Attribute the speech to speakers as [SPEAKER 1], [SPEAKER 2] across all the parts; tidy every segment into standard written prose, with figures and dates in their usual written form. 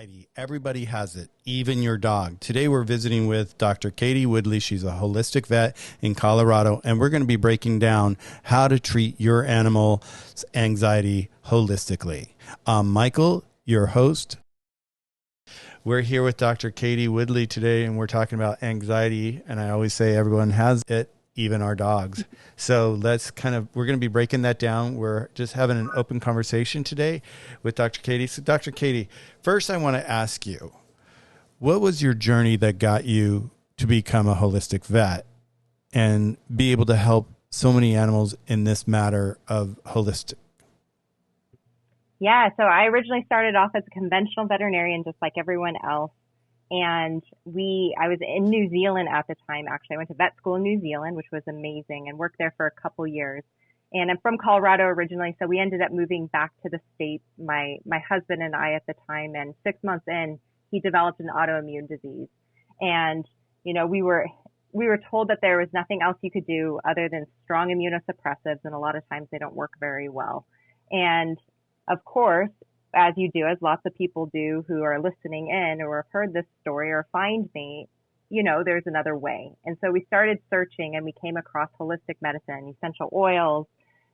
[SPEAKER 1] Anxiety. Everybody has it, even your dog. Today we're visiting with Dr. Katie Woodley. She's a holistic vet in Colorado, and we're going to be breaking down how to treat your animal's anxiety holistically. I'm Michael, your host. We're here with Dr. Katie Woodley today, and we're talking about anxiety, and I always say everyone has it, even our dogs. So we're going to be breaking that down. We're just having an open conversation today with Dr. Katie. So Dr. Katie, first I want to ask you, what was your journey that got you to become a holistic vet and be able to help so many animals in this matter of holistic?
[SPEAKER 2] Yeah, so I originally started off as a conventional veterinarian, just like everyone else. And I was in New Zealand at the time, actually. I went to vet school in New Zealand, which was amazing, and worked there for a couple years. And I'm from Colorado originally, so we ended up moving back to the States, my husband and I at the time. And 6 months in, he developed an autoimmune disease. And, we were told that there was nothing else you could do other than strong immunosuppressives, and a lot of times they don't work very well. And of course, as you do, as lots of people do who are listening in or have heard this story or find me, there's another way. And so we started searching and we came across holistic medicine, essential oils,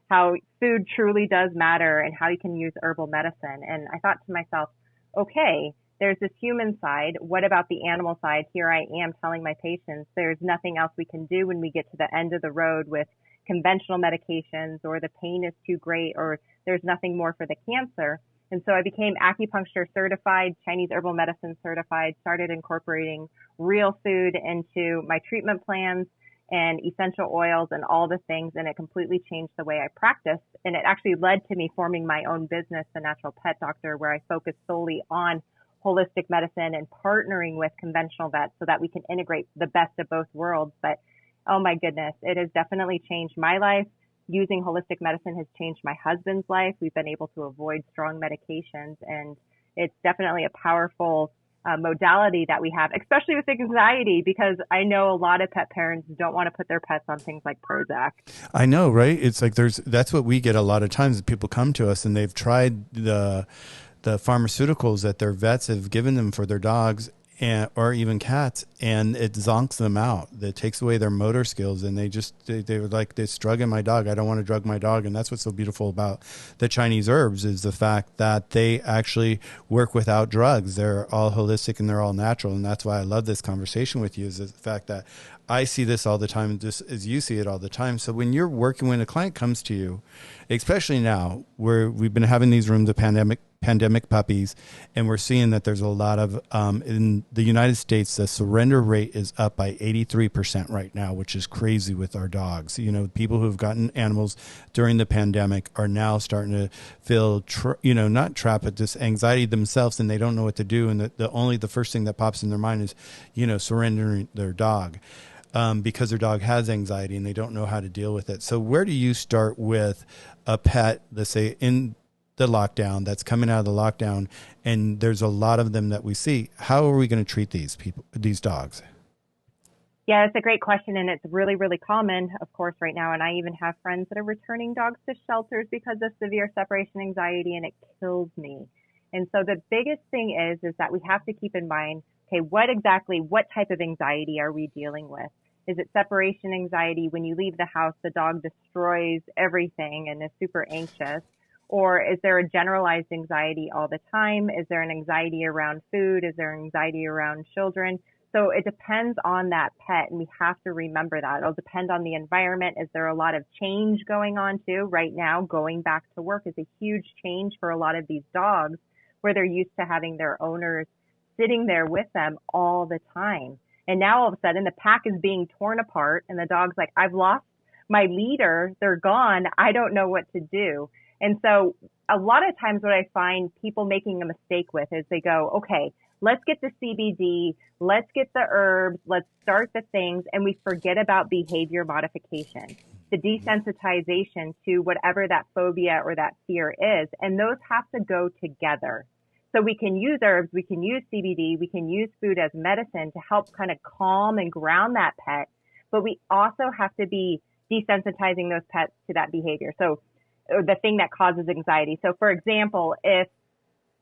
[SPEAKER 2] how food truly does matter and how you can use herbal medicine. And I thought to myself, okay, there's this human side. What about the animal side? Here I am telling my patients there's nothing else we can do when we get to the end of the road with conventional medications, or the pain is too great, or there's nothing more for the cancer. And so I became acupuncture certified, Chinese herbal medicine certified, started incorporating real food into my treatment plans and essential oils and all the things. And it completely changed the way I practiced. And it actually led to me forming my own business, The Natural Pet Doctor, where I focus solely on holistic medicine and partnering with conventional vets so that we can integrate the best of both worlds. But oh my goodness, it has definitely changed my life. Using holistic medicine has changed my husband's life. We've been able to avoid strong medications, and it's definitely a powerful modality that we have, especially with anxiety, because I know a lot of pet parents don't want to put their pets on things like Prozac.
[SPEAKER 1] I know, right? It's like that's what we get a lot of times. People come to us and they've tried the pharmaceuticals that their vets have given them for their dogs, or even cats, and it zonks them out. It takes away their motor skills, and they were like, this drugging my dog. I don't want to drug my dog. And that's what's so beautiful about the Chinese herbs, is the fact that they actually work without drugs. They're all holistic and they're all natural. And that's why I love this conversation with you, is the fact that I see this all the time, just as you see it all the time. So when a client comes to you, especially now where we've been having these rooms of pandemic puppies, and we're seeing that there's a lot of, in the United States, the surrender rate is up by 83% right now, which is crazy with our dogs. People who have gotten animals during the pandemic are now starting to feel, not trapped, but just anxiety themselves, and they don't know what to do. And the first thing that pops in their mind is, surrendering their dog. Because their dog has anxiety and they don't know how to deal with it. So where do you start with a pet, let's say in the lockdown, that's coming out of the lockdown, and there's a lot of them that we see? How are we going to treat these dogs?
[SPEAKER 2] Yeah, it's a great question, and it's really, really common, of course, right now. And I even have friends that are returning dogs to shelters because of severe separation anxiety, and it kills me. And so the biggest thing is that we have to keep in mind, okay, what type of anxiety are we dealing with? Is it separation anxiety? When you leave the house, the dog destroys everything and is super anxious. Or is there a generalized anxiety all the time? Is there an anxiety around food? Is there anxiety around children? So it depends on that pet, and we have to remember that. It'll depend on the environment. Is there a lot of change going on too? Right now, going back to work is a huge change for a lot of these dogs, where they're used to having their owners sitting there with them all the time. And now all of a sudden the pack is being torn apart, and the dog's like, I've lost my leader. They're gone. I don't know what to do. And so a lot of times what I find people making a mistake with is they go, okay, let's get the CBD, let's get the herbs, let's start the things, and we forget about behavior modification, the desensitization to whatever that phobia or that fear is. And those have to go together. So we can use herbs, we can use CBD, we can use food as medicine to help kind of calm and ground that pet, but we also have to be desensitizing those pets to that behavior. So the thing that causes anxiety. So for example, if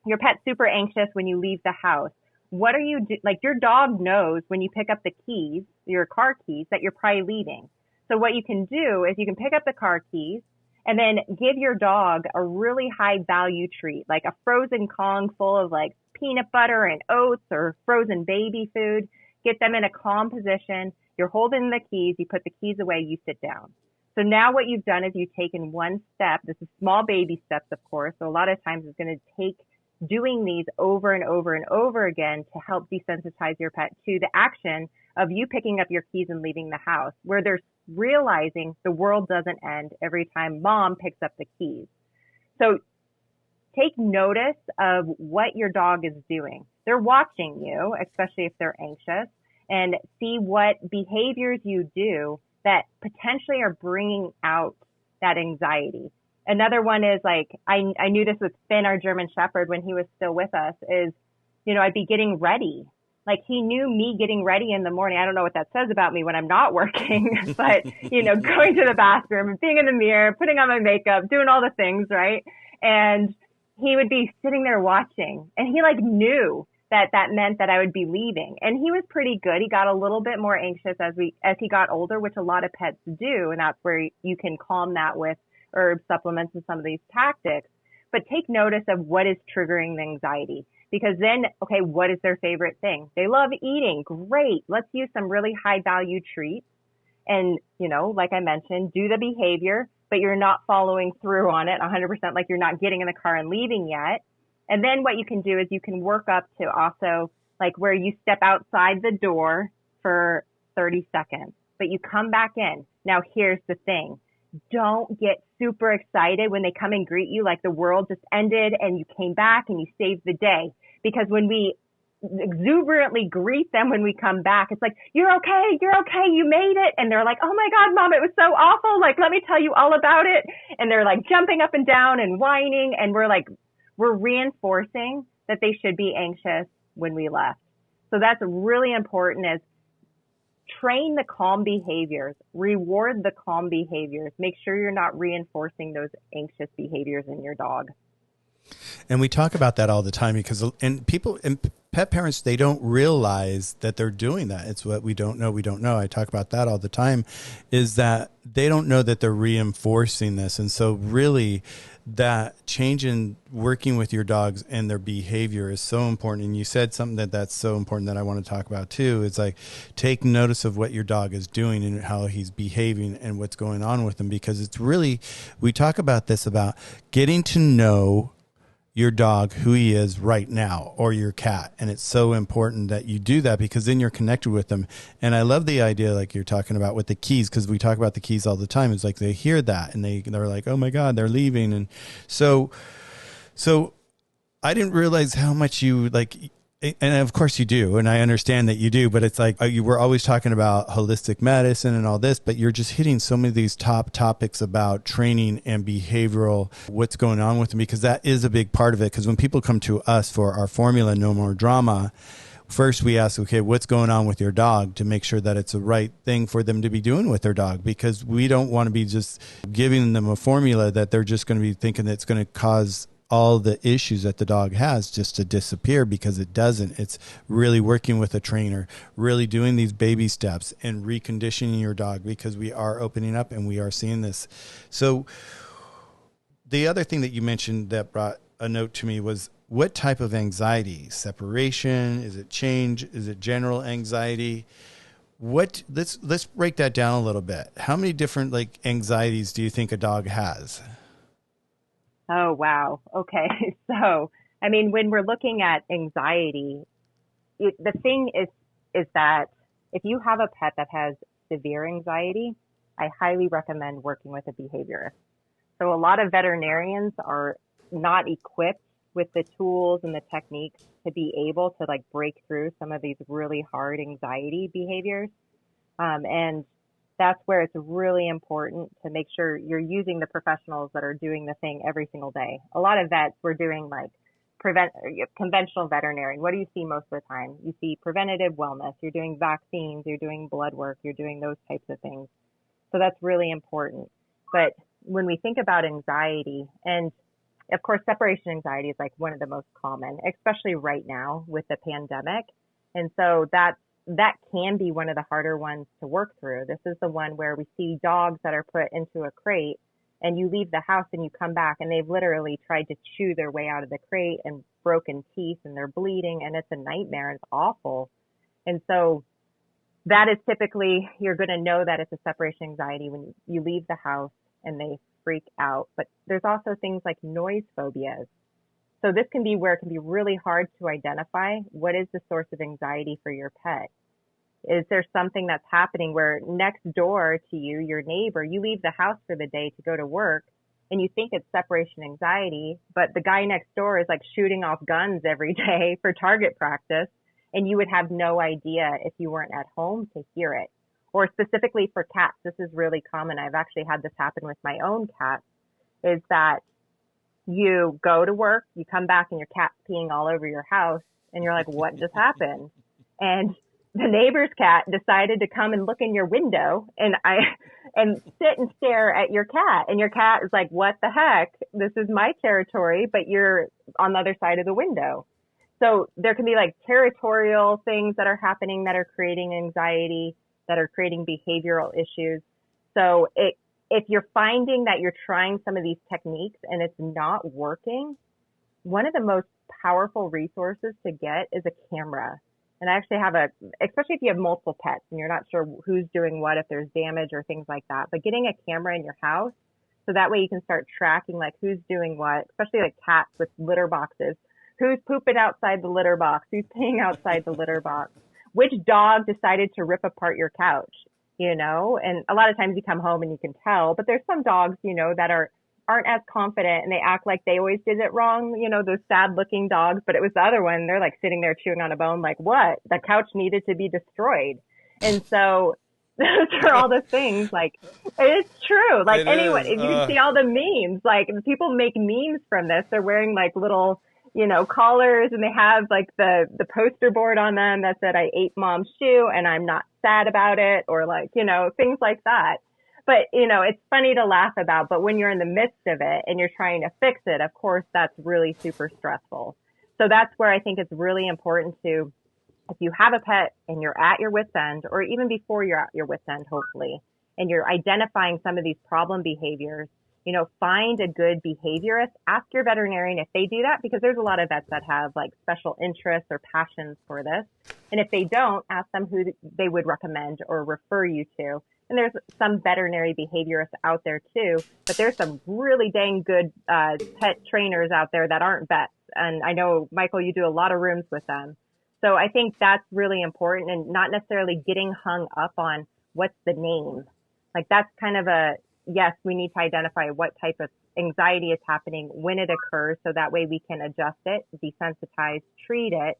[SPEAKER 2] Your pet's super anxious when you leave the house. What are you like? Your dog knows when you pick up the keys, your car keys, that you're probably leaving. So what you can do is you can pick up the car keys and then give your dog a really high value treat, like a frozen Kong full of like peanut butter and oats or frozen baby food. Get them in a calm position. You're holding the keys. You put the keys away. You sit down. So now what you've done is you've taken one step. This is small baby steps, of course. So a lot of times it's going to take doing these over and over and over again to help desensitize your pet to the action of you picking up your keys and leaving the house, where they're realizing the world doesn't end every time mom picks up the keys. So take notice of what your dog is doing. They're watching you, especially if they're anxious, and see what behaviors you do that potentially are bringing out that anxiety. Another one is like, I knew this with Finn, our German Shepherd, when he was still with us, is, you know, I'd be getting ready. Like he knew me getting ready in the morning. I don't know what that says about me when I'm not working, but, you know, going to the bathroom and being in the mirror, putting on my makeup, doing all the things, right? And he would be sitting there watching, and he like knew that meant that I would be leaving. And he was pretty good. He got a little bit more anxious as he got older, which a lot of pets do. And that's where you can calm that with herb supplements and some of these tactics. But take notice of what is triggering the anxiety, because then, okay, what is their favorite thing? They love eating. Great. Let's use some really high value treats. And, you know, like I mentioned, do the behavior, but you're not following through on it 100%, like you're not getting in the car and leaving yet. And then what you can do is you can work up to also like where you step outside the door for 30 seconds, but you come back in. Now, here's the thing. Don't get super excited when they come and greet you like the world just ended and you came back and you saved the day. Because when we exuberantly greet them when we come back, it's like, you're okay, you made it. And they're like, oh my God, Mom, it was so awful. Like, let me tell you all about it. And they're like jumping up and down and whining. And we're reinforcing that they should be anxious when we left. So that's really important, is train the calm behaviors, reward the calm behaviors, make sure you're not reinforcing those anxious behaviors in your dog.
[SPEAKER 1] And we talk about that all the time because, and people and pet parents, they don't realize that they're doing that. It's what we don't know. We don't know. I talk about that all the time, is that they don't know that they're reinforcing this. And so really that change in working with your dogs and their behavior is so important. And you said something that's so important that I want to talk about too. It's like, take notice of what your dog is doing and how he's behaving and what's going on with him, because it's really, we talk about this, about getting to know your dog, who he is right now, or your cat. And it's so important that you do that, because then you're connected with them. And I love the idea, like you're talking about with the keys, because we talk about the keys all the time. It's like they hear that and they're like, oh my God, they're leaving. And so I didn't realize how much you like, and of course you do, and I understand that you do, but it's like you were always talking about holistic medicine and all this, but you're just hitting so many of these top topics about training and behavioral, what's going on with them, because that is a big part of it. Because when people come to us for our formula, No More Drama, first we ask, okay, what's going on with your dog, to make sure that it's the right thing for them to be doing with their dog, because we don't want to be just giving them a formula that they're just going to be thinking that's going to cause all the issues that the dog has just to disappear, because it doesn't. It's really working with a trainer, really doing these baby steps and reconditioning your dog, because we are opening up and we are seeing this. So the other thing that you mentioned that brought a note to me was, what type of anxiety? Separation? Is it change? Is it general anxiety? Let's break that down a little bit. How many different like anxieties do you think a dog has?
[SPEAKER 2] Oh, wow. Okay. So, I mean, when we're looking at anxiety, the thing is that if you have a pet that has severe anxiety, I highly recommend working with a behaviorist. So a lot of veterinarians are not equipped with the tools and the techniques to be able to like break through some of these really hard anxiety behaviors. And that's where it's really important to make sure you're using the professionals that are doing the thing every single day. A lot of vets, we're doing like conventional veterinary. What do you see most of the time? You see preventative wellness. You're doing vaccines. You're doing blood work. You're doing those types of things. So that's really important. But when we think about anxiety, and Of course, separation anxiety is like one of the most common, especially right now with the pandemic. And so that can be one of the harder ones to work through. This is the one where we see dogs that are put into a crate and you leave the house and you come back and they've literally tried to chew their way out of the crate and broken teeth and they're bleeding and it's a nightmare. It's awful. And so that is typically, you're going to know that it's a separation anxiety when you leave the house and they freak out. But there's also things like noise phobias. So this can be where it can be really hard to identify what is the source of anxiety for your pet. Is there something that's happening where next door to you, your neighbor, you leave the house for the day to go to work and you think it's separation anxiety, but the guy next door is like shooting off guns every day for target practice and you would have no idea if you weren't at home to hear it. Or specifically for cats, this is really common. I've actually had this happen with my own cat, is that you go to work, you come back and your cat's peeing all over your house and you're like, what just happened? And the neighbor's cat decided to come and look in your window and sit and stare at your cat. And your cat is like, what the heck? This is my territory, but you're on the other side of the window. So there can be like territorial things that are happening that are creating anxiety, that are creating behavioral issues. So if you're finding that you're trying some of these techniques and it's not working, one of the most powerful resources to get is a camera. And I actually have especially if you have multiple pets and you're not sure who's doing what, if there's damage or things like that, but getting a camera in your house so that way you can start tracking like who's doing what, especially like cats with litter boxes, who's pooping outside the litter box, who's peeing outside the litter box, which dog decided to rip apart your couch, and a lot of times you come home and you can tell, but there's some dogs, that aren't as confident and they act like they always did it wrong, those sad looking dogs, but it was the other one. They're like sitting there chewing on a bone, like what? The couch needed to be destroyed. And so those are all the things, like, it's true. Like anyone, you can see all the memes, like people make memes from this. They're wearing like little, collars and they have like the poster board on them that said, I ate mom's shoe and I'm not sad about it, or like, things like that. But, it's funny to laugh about, but when you're in the midst of it and you're trying to fix it, of course, that's really super stressful. So that's where I think it's really important to, if you have a pet and you're at your wit's end, or even before you're at your wit's end, hopefully, and you're identifying some of these problem behaviors, find a good behaviorist, ask your veterinarian if they do that, because there's a lot of vets that have like special interests or passions for this. And if they don't, ask them who they would recommend or refer you to. And there's some veterinary behaviorists out there too, but there's some really dang good pet trainers out there that aren't vets. And I know, Michael, you do a lot of rooms with them. So I think that's really important, and not necessarily getting hung up on what's the name. Like that's kind of yes, we need to identify what type of anxiety is happening when it occurs, so that way we can adjust it, desensitize, treat it.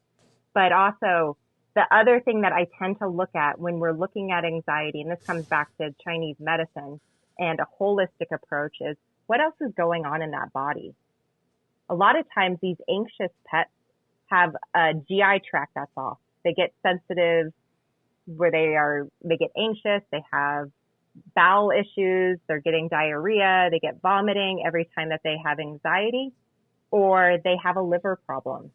[SPEAKER 2] But also, the other thing that I tend to look at when we're looking at anxiety, and this comes back to Chinese medicine and a holistic approach, is what else is going on in that body? A lot of times these anxious pets have a GI tract that's off. They get sensitive where they get anxious, they have bowel issues, they're getting diarrhea, they get vomiting every time that they have anxiety, or they have a liver problem,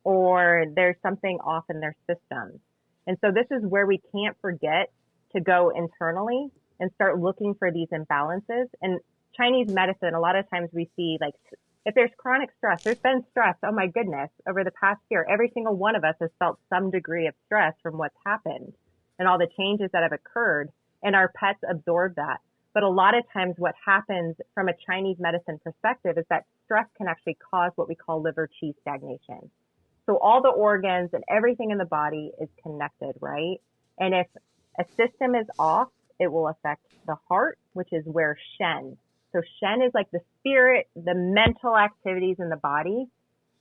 [SPEAKER 2] or there's something off in their systems. And so this is where we can't forget to go internally and start looking for these imbalances. And Chinese medicine, a lot of times we see like, if there's chronic stress, there's been stress, oh my goodness, over the past year, every single one of us has felt some degree of stress from what's happened and all the changes that have occurred, and our pets absorb that. But a lot of times what happens from a Chinese medicine perspective is that stress can actually cause what we call liver qi stagnation. So all the organs and everything in the body is connected, right? And if a system is off, it will affect the heart, which is where Shen. So Shen is like the spirit, the mental activities in the body.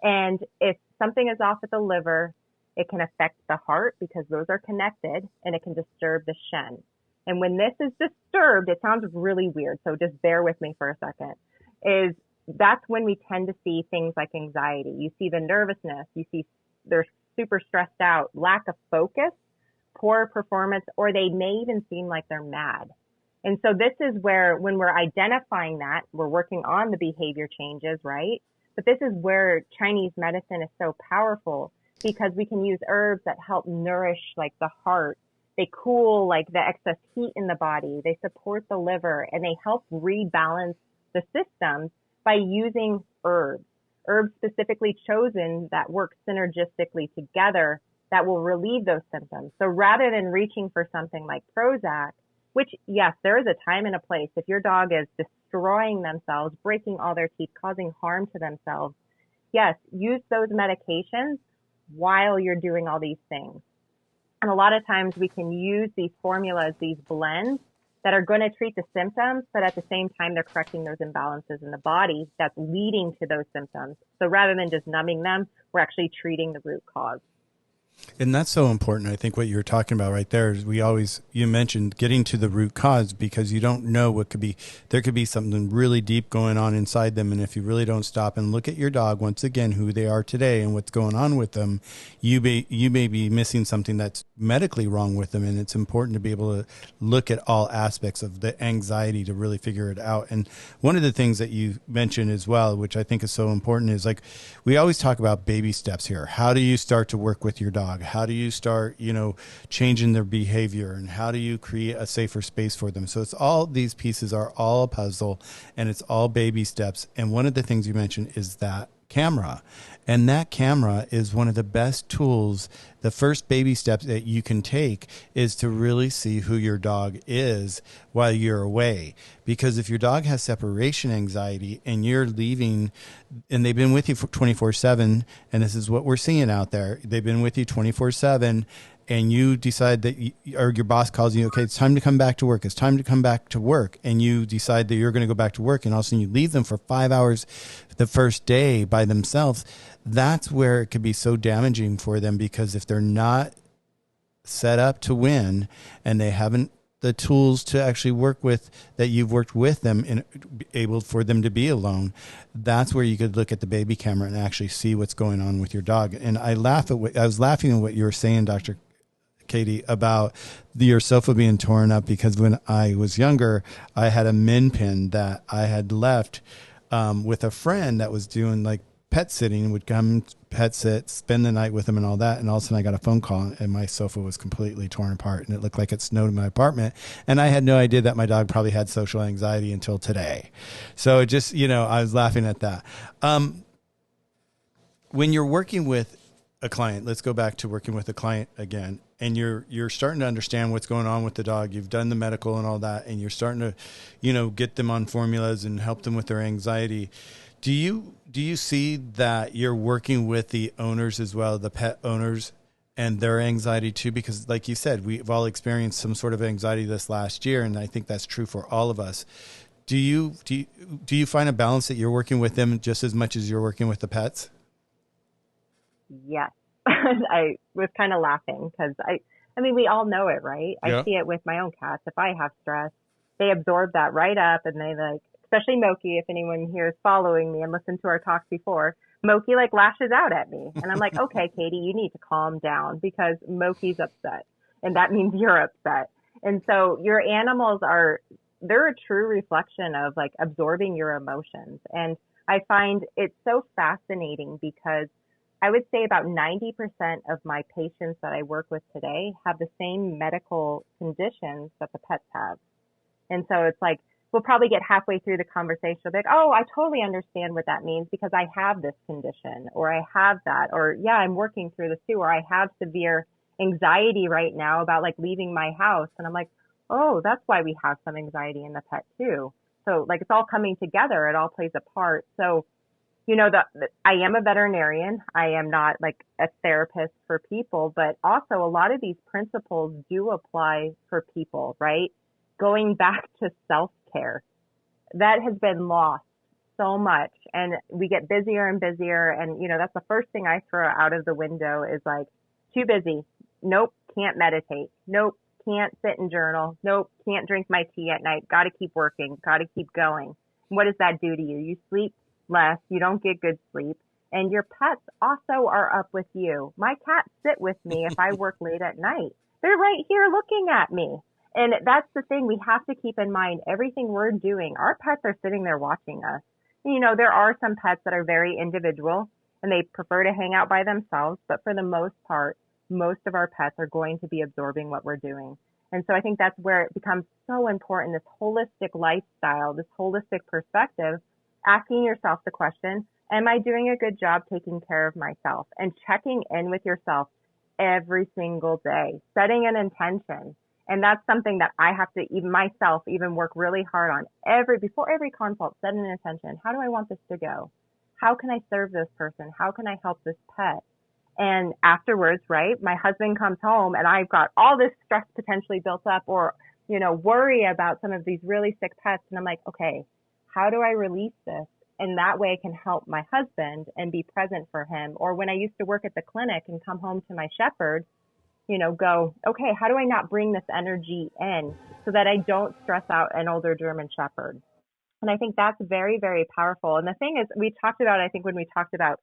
[SPEAKER 2] And if something is off at the liver, it can affect the heart because those are connected, and it can disturb the Shen. And when this is disturbed, it sounds really weird, so just bear with me for a second, that's when we tend to see things like anxiety. You see the nervousness, you see they're super stressed out, lack of focus, poor performance, or they may even seem like they're mad. And so this is where, when we're identifying that, we're working on the behavior changes, right? But this is where Chinese medicine is so powerful, because we can use herbs that help nourish like the heart. They cool like the excess heat in the body. They support the liver, and they help rebalance the systems by using herbs. Herbs specifically chosen that work synergistically together that will relieve those symptoms. So rather than reaching for something like Prozac, which, yes, there is a time and a place. If your dog is destroying themselves, breaking all their teeth, causing harm to themselves, yes, use those medications while you're doing all these things. And a lot of times we can use these formulas, these blends that are going to treat the symptoms, but at the same time, they're correcting those imbalances in the body that's leading to those symptoms. So rather than just numbing them, we're actually treating the root cause.
[SPEAKER 1] And that's so important. I think what you're talking about right there is you mentioned getting to the root cause, because you don't know what could be, there could be something really deep going on inside them. And if you really don't stop and look at your dog, once again, who they are today and what's going on with them, you may be missing something that's medically wrong with them. And it's important to be able to look at all aspects of the anxiety to really figure it out. And one of the things that you mentioned as well, which I think is so important, is like, we always talk about baby steps here. How do you start to work with your dog? How do you start, changing their behavior, and how do you create a safer space for them? So it's all, these pieces are all a puzzle, and it's all baby steps. And one of the things you mentioned is that camera. And that camera is one of the best tools. The first baby steps that you can take is to really see who your dog is while you're away. Because if your dog has separation anxiety and you're leaving, and they've been with you for 24/7, and this is what we're seeing out there, they've been with you 24/7, and you decide that or your boss calls you, okay, it's time to come back to work. It's time to come back to work. And you decide that you're going to go back to work, and all of a sudden you leave them for 5 hours the first day by themselves. That's where it could be so damaging for them, because if they're not set up to win and they haven't the tools to actually work with that you've worked with them and able for them to be alone, that's where you could look at the baby camera and actually see what's going on with your dog. And I was laughing at what you were saying, Dr. Katie, about your sofa being torn up, because when I was younger, I had a min pin that I had left with a friend that was doing like pet sitting, would come pet sit, spend the night with him and all that. And all of a sudden I got a phone call and my sofa was completely torn apart, and it looked like it snowed in my apartment. And I had no idea that my dog probably had social anxiety until today. So it just, I was laughing at that. When you're working with a client, let's go back to working with a client again, and you're starting to understand what's going on with the dog. You've done the medical and all that, and you're starting to, get them on formulas and help them with their anxiety. Do you see that you're working with the owners as well, the pet owners, and their anxiety too? Because like you said, we've all experienced some sort of anxiety this last year, and I think that's true for all of us. Do you find a balance that you're working with them just as much as you're working with the pets?
[SPEAKER 2] Yes. I was kind of laughing because I mean, we all know it, right?
[SPEAKER 1] Yeah.
[SPEAKER 2] I see it with my own cats. If I have stress, they absorb that right up, and they especially Moki, if anyone here is following me and listened to our talks before, Moki lashes out at me. And I'm like, okay, Katie, you need to calm down because Moki's upset. And that means you're upset. And so your animals they're a true reflection of absorbing your emotions. And I find it so fascinating because I would say about 90% of my patients that I work with today have the same medical conditions that the pets have. And so it's we'll probably get halfway through the conversation, like, oh, I totally understand what that means because I have this condition, or I have that, or yeah, I'm working through this too, or I have severe anxiety right now about leaving my house. And I'm like, oh, that's why we have some anxiety in the pet too. So it's all coming together. It all plays a part. So, I am a veterinarian. I am not a therapist for people, but also a lot of these principles do apply for people, right? Going back to self-care, that has been lost so much, and we get busier and busier. And, that's the first thing I throw out of the window is too busy. Nope. Can't meditate. Nope. Can't sit and journal. Nope. Can't drink my tea at night. Got to keep working. Got to keep going. What does that do to you? You sleep less. You don't get good sleep. And your pets also are up with you. My cats sit with me if I work late at night. They're right here looking at me. And that's the thing we have to keep in mind. Everything we're doing, our pets are sitting there watching us. You know, there are some pets that are very individual and they prefer to hang out by themselves, but for the most part, most of our pets are going to be absorbing what we're doing. And so I think that's where it becomes so important, this holistic lifestyle, this holistic perspective, asking yourself the question, am I doing a good job taking care of myself? And checking in with yourself every single day, setting an intention. And that's something that I have to even myself even work really hard on before every consult, set an intention. How do I want this to go? How can I serve this person? How can I help this pet? And afterwards, right, my husband comes home and I've got all this stress potentially built up or, you know, worry about some of these really sick pets. And I'm like, okay, how do I release this? And that way I can help my husband and be present for him. Or when I used to work at the clinic and come home to my shepherd, you know, go, okay, how do I not bring this energy in so that I don't stress out an older German shepherd? And I think that's very, very powerful. And the thing is, we talked about, I think when we talked about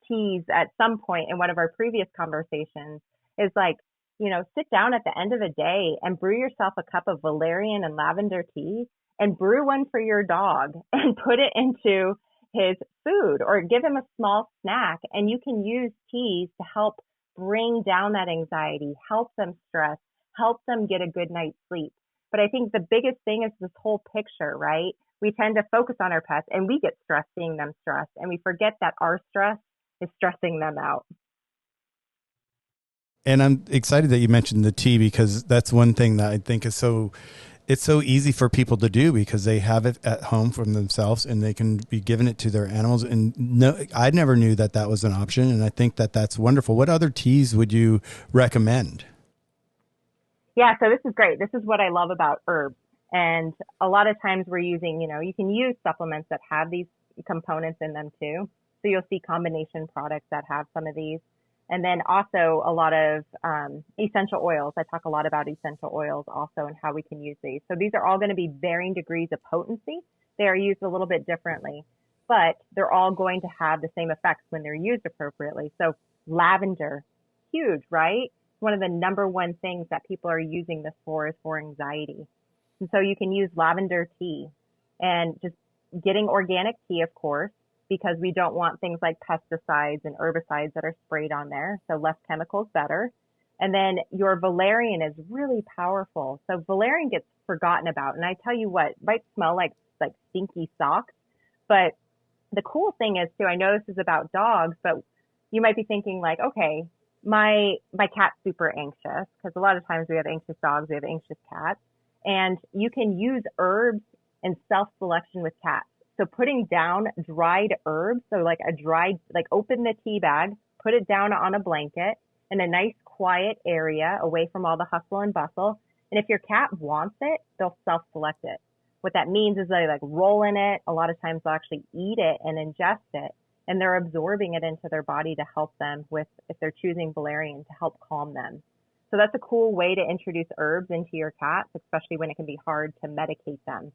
[SPEAKER 2] teas at some point in one of our previous conversations, is like, you know, sit down at the end of the day and brew yourself a cup of valerian and lavender tea and brew one for your dog and put it into his food or give him a small snack. And you can use teas to help bring down that anxiety, help them stress, help them get a good night's sleep. But I think the biggest thing is this whole picture, right? We tend to focus on our pets and we get stressed seeing them stressed and we forget that our stress is stressing them out.
[SPEAKER 1] And I'm excited that you mentioned the tea because that's one thing that I think is it's so easy for people to do because they have it at home from themselves and they can be giving it to their animals. And no, I never knew that that was an option. And I think that that's wonderful. What other teas would you recommend?
[SPEAKER 2] Yeah, so this is great. This is what I love about herbs. And a lot of times we're using, you know, you can use supplements that have these components in them too. So you'll see combination products that have some of these. And then also a lot of essential oils. I talk a lot about essential oils also and how we can use these. So these are all going to be varying degrees of potency. They are used a little bit differently, but they're all going to have the same effects when they're used appropriately. So lavender, huge, right? One of the number one things that people are using this for is for anxiety. And so you can use lavender tea and just getting organic tea, of course, because we don't want things like pesticides and herbicides that are sprayed on there. So less chemicals, better. And then your valerian is really powerful. So valerian gets forgotten about. And I tell you what, it might smell like stinky socks. But the cool thing is too, I know this is about dogs, but you might be thinking like, okay, my cat's super anxious because a lot of times we have anxious dogs, we have anxious cats. And you can use herbs and self-selection with cats. So putting down dried herbs, so like open the tea bag, put it down on a blanket in a nice quiet area away from all the hustle and bustle. And if your cat wants it, they'll self-select it. What that means is they like roll in it. A lot of times they'll actually eat it and ingest it. And they're absorbing it into their body to help them with, if they're choosing valerian, to help calm them. So that's a cool way to introduce herbs into your cats, especially when it can be hard to medicate them.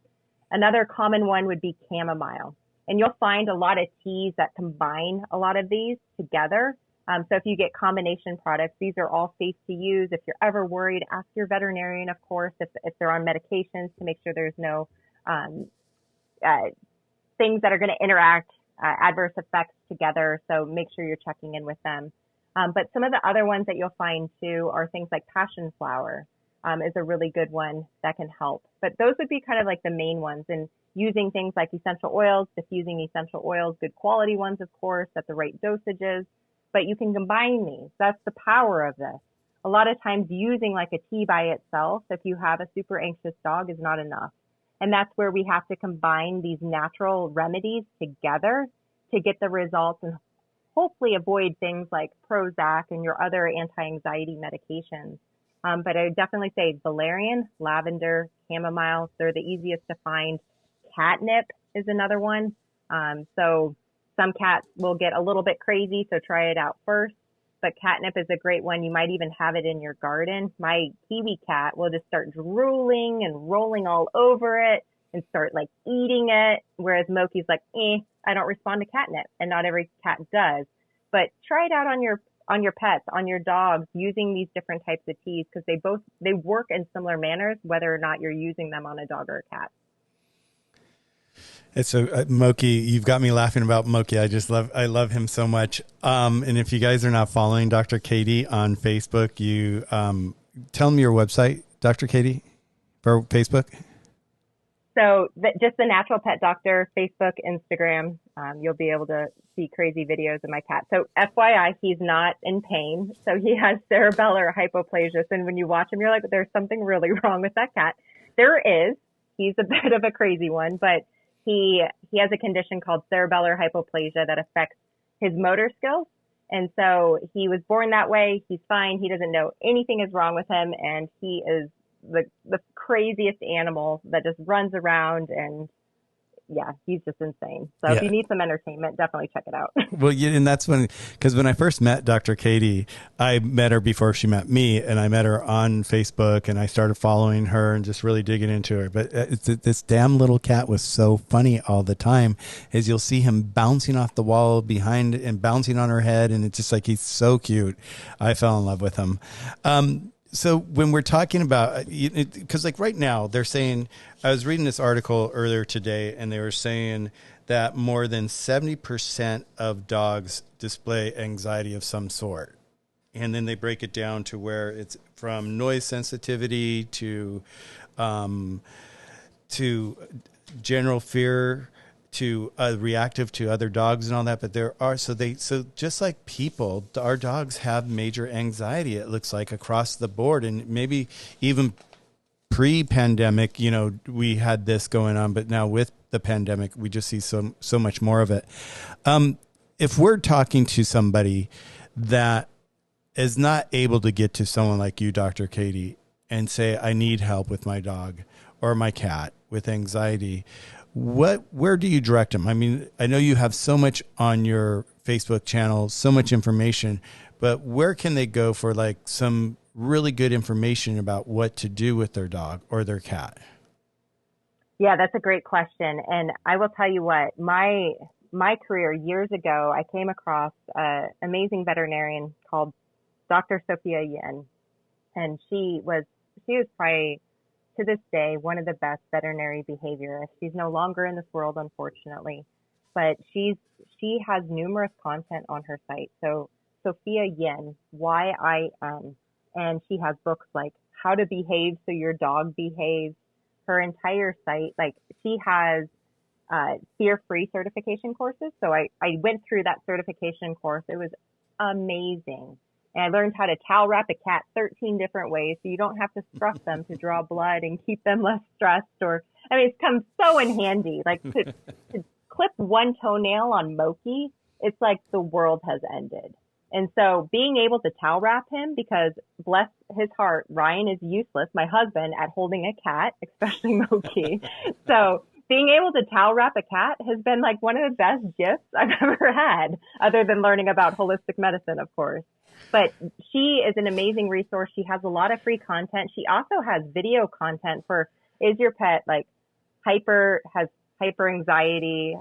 [SPEAKER 2] Another common one would be chamomile. And you'll find a lot of teas that combine a lot of these together. So if you get combination products, these are all safe to use. If you're ever worried, ask your veterinarian, of course, if they're on medications to make sure there's no things that are going to interact, adverse effects together. So make sure you're checking in with them. But some of the other ones that you'll find too are things like passion flower. Is a really good one that can help. But those would be kind of like the main ones, and using things like essential oils, diffusing essential oils, good quality ones, of course, at the right dosages. But you can combine these. That's the power of this. A lot of times using like a tea by itself, if you have a super anxious dog, is not enough. And that's where we have to combine these natural remedies together to get the results and hopefully avoid things like Prozac and your other anti-anxiety medications. But I would definitely say valerian, lavender, chamomile, they're the easiest to find. Catnip is another one. So some cats will get a little bit crazy, so try it out first. But catnip is a great one. You might even have it in your garden. My Kiwi cat will just start drooling and rolling all over it and start like eating it. Whereas Moki's like, I don't respond to catnip. And not every cat does. But try it out on on your pets, on your dogs, using these different types of teas, because they work in similar manners, whether or not you're using them on a dog or a cat.
[SPEAKER 1] It's so Moki, you've got me laughing about Moki. I love him so much. And if you guys are not following Dr. Katie on Facebook, you tell them your website, Dr. Katie, for Facebook.
[SPEAKER 2] So just the Natural Pet Doctor, Facebook, Instagram. You'll be able to see crazy videos of my cat. So FYI, he's not in pain. So he has cerebellar hypoplasia. And when you watch him, you're like, there's something really wrong with that cat. There is. He's a bit of a crazy one, but he has a condition called cerebellar hypoplasia that affects his motor skills. And so he was born that way. He's fine. He doesn't know anything is wrong with him. And he is the craziest animal that just runs around, and yeah, he's just insane. So if you need some entertainment, definitely check it out.
[SPEAKER 1] Well, yeah, and that's because when I first met Dr. Katie, I met her before she met me, and I met her on Facebook, and I started following her and just really digging into her. But this damn little cat was so funny all the time, is you'll see him bouncing off the wall behind and bouncing on her head, and it's just like, he's so cute. I fell in love with him. So when we're talking about, because like right now they're saying, I was reading this article earlier today, and they were saying that more than 70% of dogs display anxiety of some sort. And then they break it down to where it's from noise sensitivity to general fear, to reactive to other dogs and all that. But there are, so just like people, our dogs have major anxiety, it looks like, across the board. And maybe even pre-pandemic, we had this going on, but now with the pandemic, we just see so much more of it. If we're talking to somebody that is not able to get to someone like you, Dr. Katie, and say, I need help with my dog or my cat with anxiety, where do you direct them? I mean, I know you have so much on your Facebook channel, so much information, but where can they go for like some really good information about what to do with their dog or their cat?
[SPEAKER 2] Yeah, that's a great question. And I will tell you what, my career years ago, I came across an amazing veterinarian called Dr. Phobia Yin. And she was probably, to this day, one of the best veterinary behaviorists. She's no longer in this world, unfortunately, but she has numerous content on her site. So Sophia Yin, YIN, and she has books like How to Behave So Your Dog Behaves. Her entire site, like she has fear-free certification courses. So I went through that certification course. It was amazing. And I learned how to towel wrap a cat 13 different ways, so you don't have to stress them to draw blood and keep them less stressed. It's come so in handy. Like to clip one toenail on Moki, it's like the world has ended. And so being able to towel wrap him, because bless his heart, Ryan is useless, my husband, at holding a cat, especially Moki. So being able to towel wrap a cat has been like one of the best gifts I've ever had, other than learning about holistic medicine, of course. But she is an amazing resource. She has a lot of free content. She also has video content for, is your pet like hyper anxiety,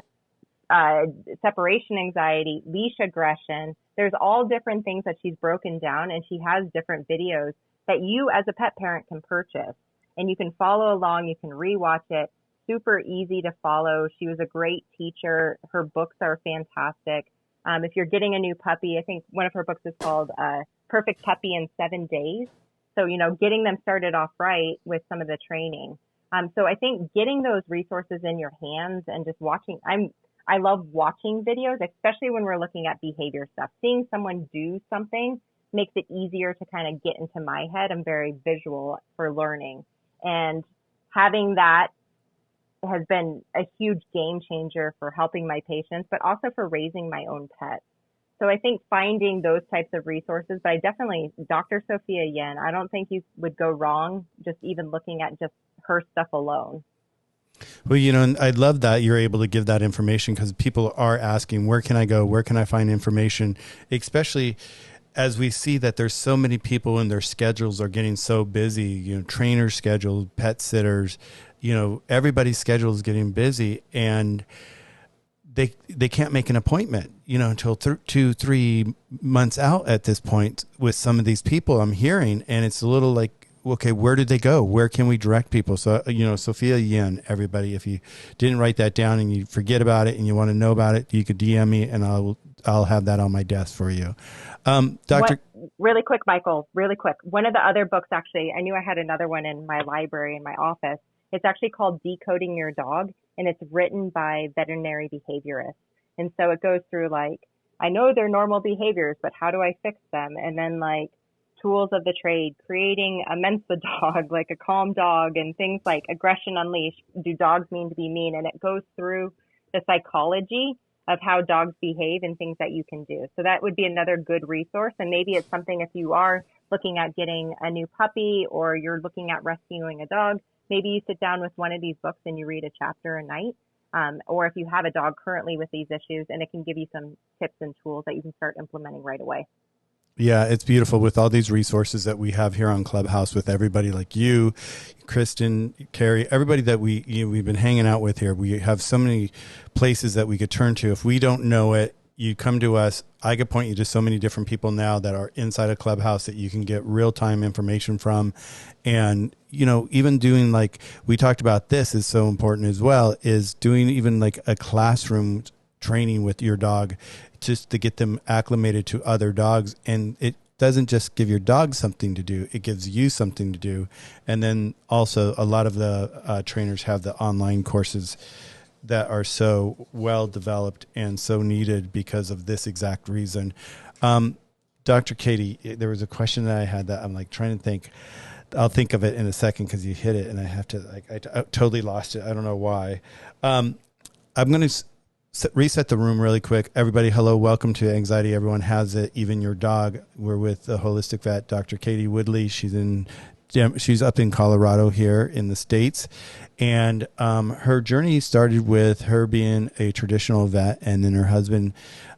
[SPEAKER 2] separation anxiety, leash aggression. There's all different things that she's broken down, and she has different videos that you as a pet parent can purchase, and you can follow along. You can rewatch it. Super easy to follow. She was a great teacher. Her books are fantastic. If you're getting a new puppy, I think one of her books is called Perfect Puppy in 7 Days. So, getting them started off right with some of the training. So I think getting those resources in your hands and just watching, I love watching videos, especially when we're looking at behavior stuff. Seeing someone do something makes it easier to kind of get into my head. I'm very visual for learning. And having that has been a huge game changer for helping my patients, but also for raising my own pets. So I think finding those types of resources, but I definitely, Dr. Sophia Yin, I don't think you would go wrong just even looking at just her stuff alone.
[SPEAKER 1] Well, and I love that you're able to give that information, because people are asking, where can I go? Where can I find information? Especially as we see that there's so many people and their schedules are getting so busy, trainer schedules, pet sitters, everybody's schedule is getting busy, and they can't make an appointment, until 2-3 months out at this point with some of these people I'm hearing. And it's a little like, okay, where did they go? Where can we direct people? So, Sophia Yin, everybody, if you didn't write that down and you forget about it and you want to know about it, you could DM me and I'll have that on my desk for you. Dr.
[SPEAKER 2] Really quick, Michael, really quick. One of the other books, actually, I knew I had another one in my library in my office. It's actually called Decoding Your Dog, and it's written by veterinary behaviorists. And so it goes through like, I know they're normal behaviors, but how do I fix them? And then like tools of the trade, creating a Mensa dog, like a calm dog, and things like aggression unleashed. Do dogs mean to be mean? And it goes through the psychology of how dogs behave and things that you can do. So that would be another good resource. And maybe it's something if you are looking at getting a new puppy or you're looking at rescuing a dog, maybe you sit down with one of these books and you read a chapter a night. Or if you have a dog currently with these issues, and it can give you some tips and tools that you can start implementing right away.
[SPEAKER 1] Yeah, it's beautiful with all these resources that we have here on Clubhouse with everybody like you, Kristen, Carrie, everybody that we've been hanging out with here. We have so many places that we could turn to. If we don't know it, you come to us. I could point you to so many different people now that are inside a Clubhouse that you can get real-time information from. And, even doing like we talked about, this is so important as well, is doing even like a classroom training with your dog just to get them acclimated to other dogs. And it doesn't just give your dog something to do, it gives you something to do. And then also a lot of the trainers have the online courses that are so well developed and so needed because of this exact reason. Dr. Katie, there was a question that I had that I'm like trying to think. I'll think of it in a second because you hit it and I have to I totally lost it. I don't know why. I'm going to reset the room really quick. Everybody, hello. Welcome to Anxiety Everyone Has It, Even Your Dog. We're with the holistic vet, Dr. Katie Woodley. She's up in Colorado here in the States. And her journey started with her being a traditional vet and then her husband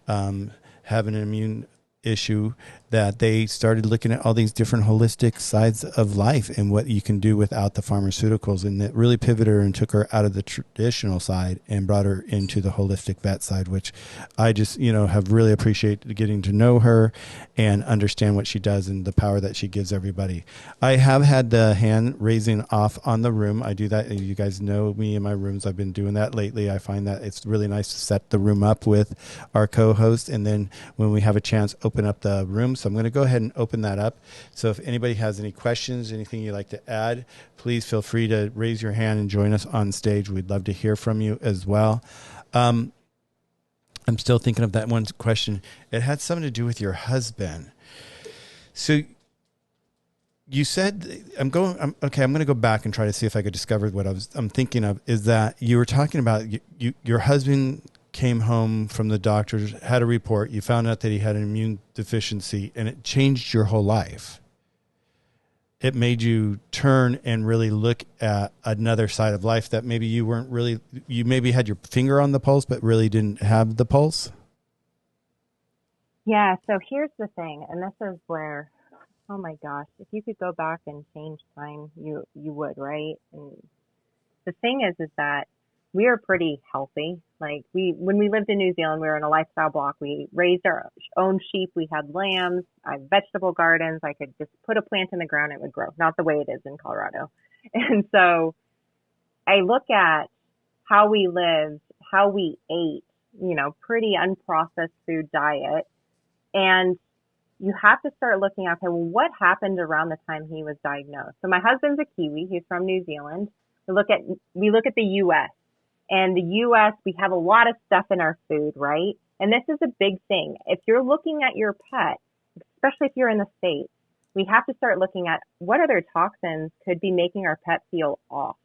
[SPEAKER 1] having an immune issue, that they started looking at all these different holistic sides of life and what you can do without the pharmaceuticals. And it really pivoted her and took her out of the traditional side and brought her into the holistic vet side, which I just, have really appreciated getting to know her and understand what she does and the power that she gives everybody. I have had the hand raising off on the room. I do that. You guys know me in my rooms. I've been doing that lately. I find that it's really nice to set the room up with our co-host. And then when we have a chance, open up the room. So I'm going to go ahead and open that up. So if anybody has any questions, anything you'd like to add, please feel free to raise your hand and join us on stage. We'd love to hear from you as well. I'm still thinking of that one question. It had something to do with your husband. So you said, I'm going to go back and try to see if I could discover what I'm thinking of, is that you were talking about your husband came home from the doctors, had a report, you found out that he had an immune deficiency, and it changed your whole life. It made you turn and really look at another side of life that maybe you maybe had your finger on the pulse, but really didn't have the pulse.
[SPEAKER 2] Yeah. So here's the thing. And this is where, oh my gosh, if you could go back and change time, you would, right? And the thing is that we are pretty healthy. Like when we lived in New Zealand, we were in a lifestyle block. We raised our own sheep. We had lambs. I had vegetable gardens. I could just put a plant in the ground. It would grow. Not the way it is in Colorado. And so I look at how we lived, how we ate, pretty unprocessed food diet. And you have to start looking at, okay, well, what happened around the time he was diagnosed? So my husband's a Kiwi. He's from New Zealand. We look at the U.S. And the U.S., we have a lot of stuff in our food, right? And this is a big thing. If you're looking at your pet, especially if you're in the States, we have to start looking at what other toxins could be making our pet feel off,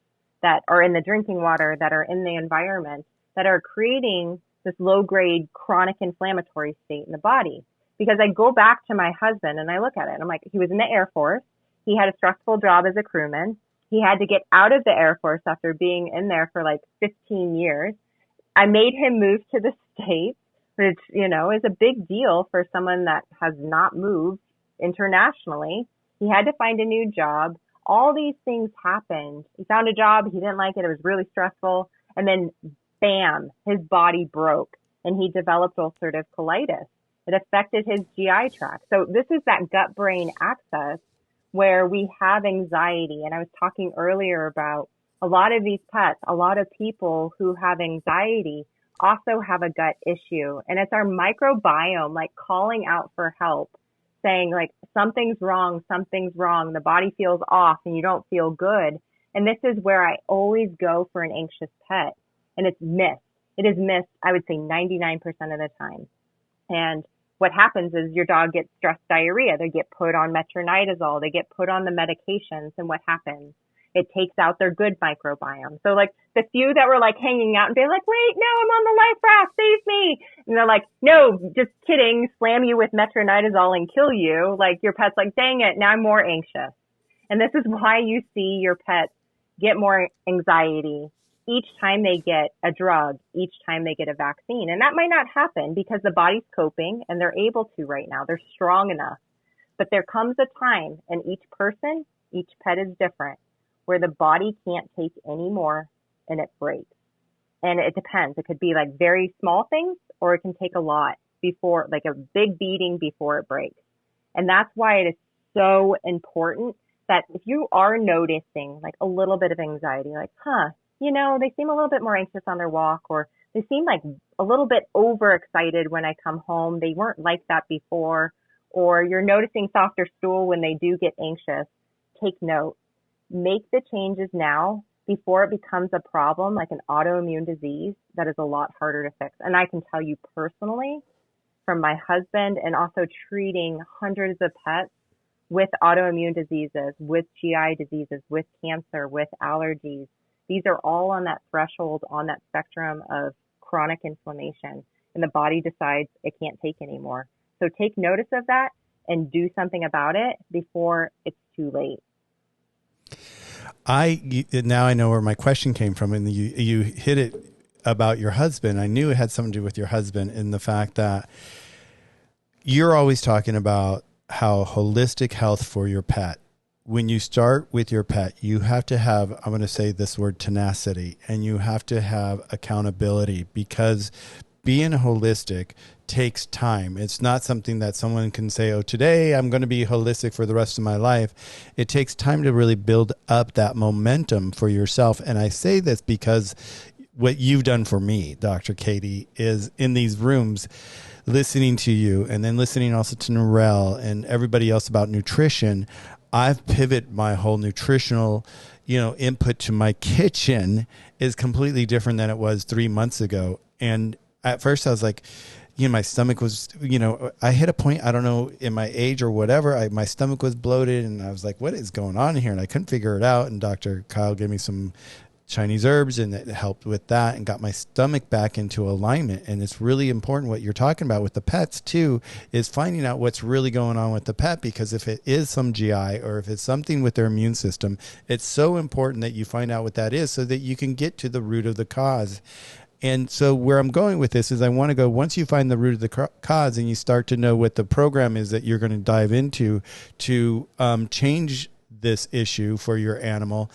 [SPEAKER 2] that are in the drinking water, that are in the environment, that are creating this low-grade chronic inflammatory state in the body. Because I go back to my husband and I look at it and I'm like, he was in the Air Force. He had a stressful job as a crewman. He had to get out of the Air Force after being in there for like 15 years. I made him move to the States, which, is a big deal for someone that has not moved internationally. He had to find a new job. All these things happened. He found a job. He didn't like it. It was really stressful. And then bam, his body broke and he developed ulcerative colitis. It affected his GI tract. So this is that gut-brain axis where we have anxiety. And I was talking earlier about a lot of these pets, a lot of people who have anxiety also have a gut issue. And it's our microbiome, like calling out for help, saying like, something's wrong, the body feels off and you don't feel good. And this is where I always go for an anxious pet. And it's missed. It is missed, I would say 99% of the time. And what happens is your dog gets stress diarrhea. They get put on metronidazole. They get put on the medications. And what happens? It takes out their good microbiome. So like the few that were like hanging out and being like, wait, no, I'm on the life raft, save me. And they're like, no, just kidding, slam you with metronidazole and kill you. Like your pet's like, dang it, now I'm more anxious. And this is why you see your pets get more anxiety each time they get a drug, each time they get a vaccine. And that might not happen because the body's coping and they're able to right now. They're strong enough. But there comes a time, and each person, each pet is different, where the body can't take any more and it breaks. And it depends. It could be like very small things, or it can take a lot before, like a big beating before it breaks. And that's why it is so important that if you are noticing like a little bit of anxiety, like, you know, they seem a little bit more anxious on their walk, or they seem like a little bit overexcited when I come home. They weren't like that before, or you're noticing softer stool when they do get anxious. Take note. Make the changes now before it becomes a problem, like an autoimmune disease that is a lot harder to fix. And I can tell you personally from my husband and also treating hundreds of pets with autoimmune diseases, with GI diseases, with cancer, with allergies. These are all on that threshold, on that spectrum of chronic inflammation, and the body decides it can't take anymore. So take notice of that and do something about it before it's too late.
[SPEAKER 1] Now I know where my question came from, and you hit it about your husband. I knew it had something to do with your husband, and the fact that you're always talking about how holistic health for your pet. When you start with your pet, you have to have, I'm going to say this word, tenacity, and you have to have accountability, because being holistic takes time. It's not something that someone can say, oh, today I'm going to be holistic for the rest of my life. It takes time to really build up that momentum for yourself. And I say this because what you've done for me, Dr. Katie, is in these rooms, listening to you and then listening also to Narelle and everybody else about nutrition. I've pivoted my whole nutritional, input to my kitchen is completely different than it was 3 months ago. And at first I was like, my stomach was, I hit a point, I don't know, in my age or whatever, my stomach was bloated, and I was like, what is going on here? And I couldn't figure it out. And Dr. Kyle gave me some Chinese herbs, and it helped with that and got my stomach back into alignment. And it's really important what you're talking about with the pets too, is finding out what's really going on with the pet, because if it is some GI or if it's something with their immune system, it's so important that you find out what that is so that you can get to the root of the cause. And so where I'm going with this is I want to go, once you find the root of the cause and you start to know what the program is that you're going to dive into to change this issue for your animal,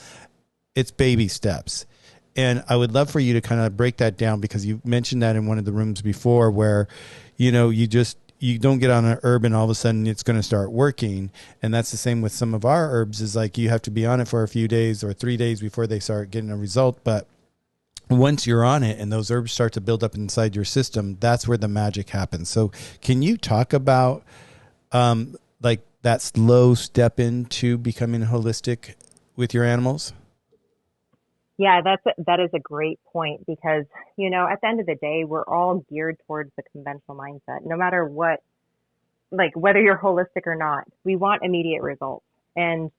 [SPEAKER 1] it's baby steps. And I would love for you to kind of break that down, because you mentioned that in one of the rooms before where, you don't get on an herb and all of a sudden it's going to start working. And that's the same with some of our herbs, is like you have to be on it for a few days or 3 days before they start getting a result. But once you're on it and those herbs start to build up inside your system, that's where the magic happens. So can you talk about like that slow step into becoming holistic with your animals?
[SPEAKER 2] Yeah, that is a great point, because, at the end of the day, we're all geared towards the conventional mindset. No matter what, like whether you're holistic or not, we want immediate results, and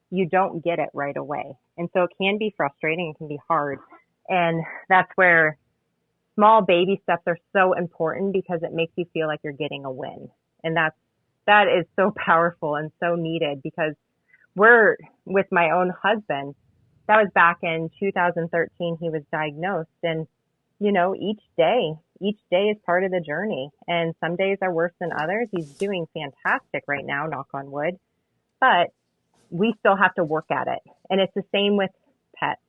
[SPEAKER 2] you don't get it right away. And so it can be frustrating. It can be hard. And that's where small baby steps are so important, because it makes you feel like you're getting a win. And that is so powerful and so needed, because we're with my own husband. That was back in 2013. He was diagnosed, and, each day is part of the journey, and some days are worse than others. He's doing fantastic right now, knock on wood, but we still have to work at it. And it's the same with pets.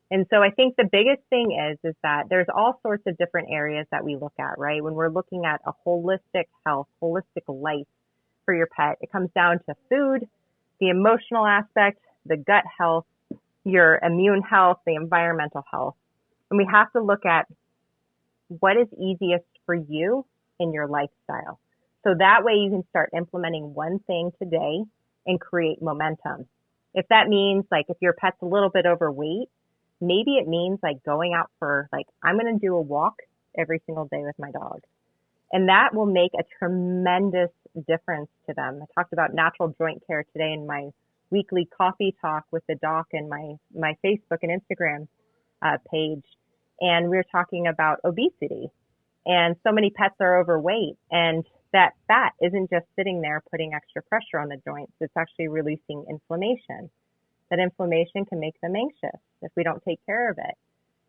[SPEAKER 2] And so I think the biggest thing is that there's all sorts of different areas that we look at, right? When we're looking at a holistic health, holistic life for your pet, it comes down to food, the emotional aspect, the gut health, your immune health, the environmental health. And we have to look at what is easiest for you in your lifestyle. So that way you can start implementing one thing today and create momentum. If that means like if your pet's a little bit overweight, maybe it means like going out for like, I'm going to do a walk every single day with my dog. And that will make a tremendous difference to them. I talked about natural joint care today in my weekly coffee talk with the doc and my Facebook and Instagram page. And we were talking about obesity. And so many pets are overweight. And that fat isn't just sitting there putting extra pressure on the joints. It's actually releasing inflammation. That inflammation can make them anxious if we don't take care of it.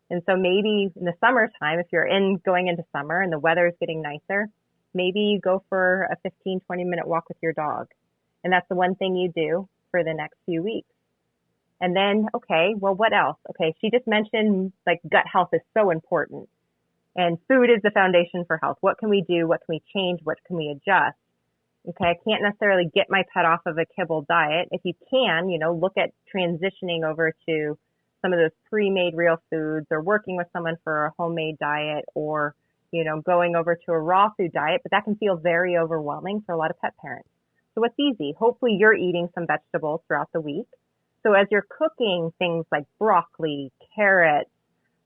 [SPEAKER 2] And so maybe in the summertime, if you're going into summer and the weather is getting nicer, maybe you go for a 15, 20-minute walk with your dog. And that's the one thing you do for the next few weeks. And then, okay, well, what else? Okay, she just mentioned like gut health is so important. And food is the foundation for health. What can we do? What can we change? What can we adjust? Okay, I can't necessarily get my pet off of a kibble diet. If you can, look at transitioning over to some of those pre-made real foods or working with someone for a homemade diet or, going over to a raw food diet, but that can feel very overwhelming for a lot of pet parents. So what's easy? Hopefully you're eating some vegetables throughout the week. So as you're cooking things like broccoli, carrots,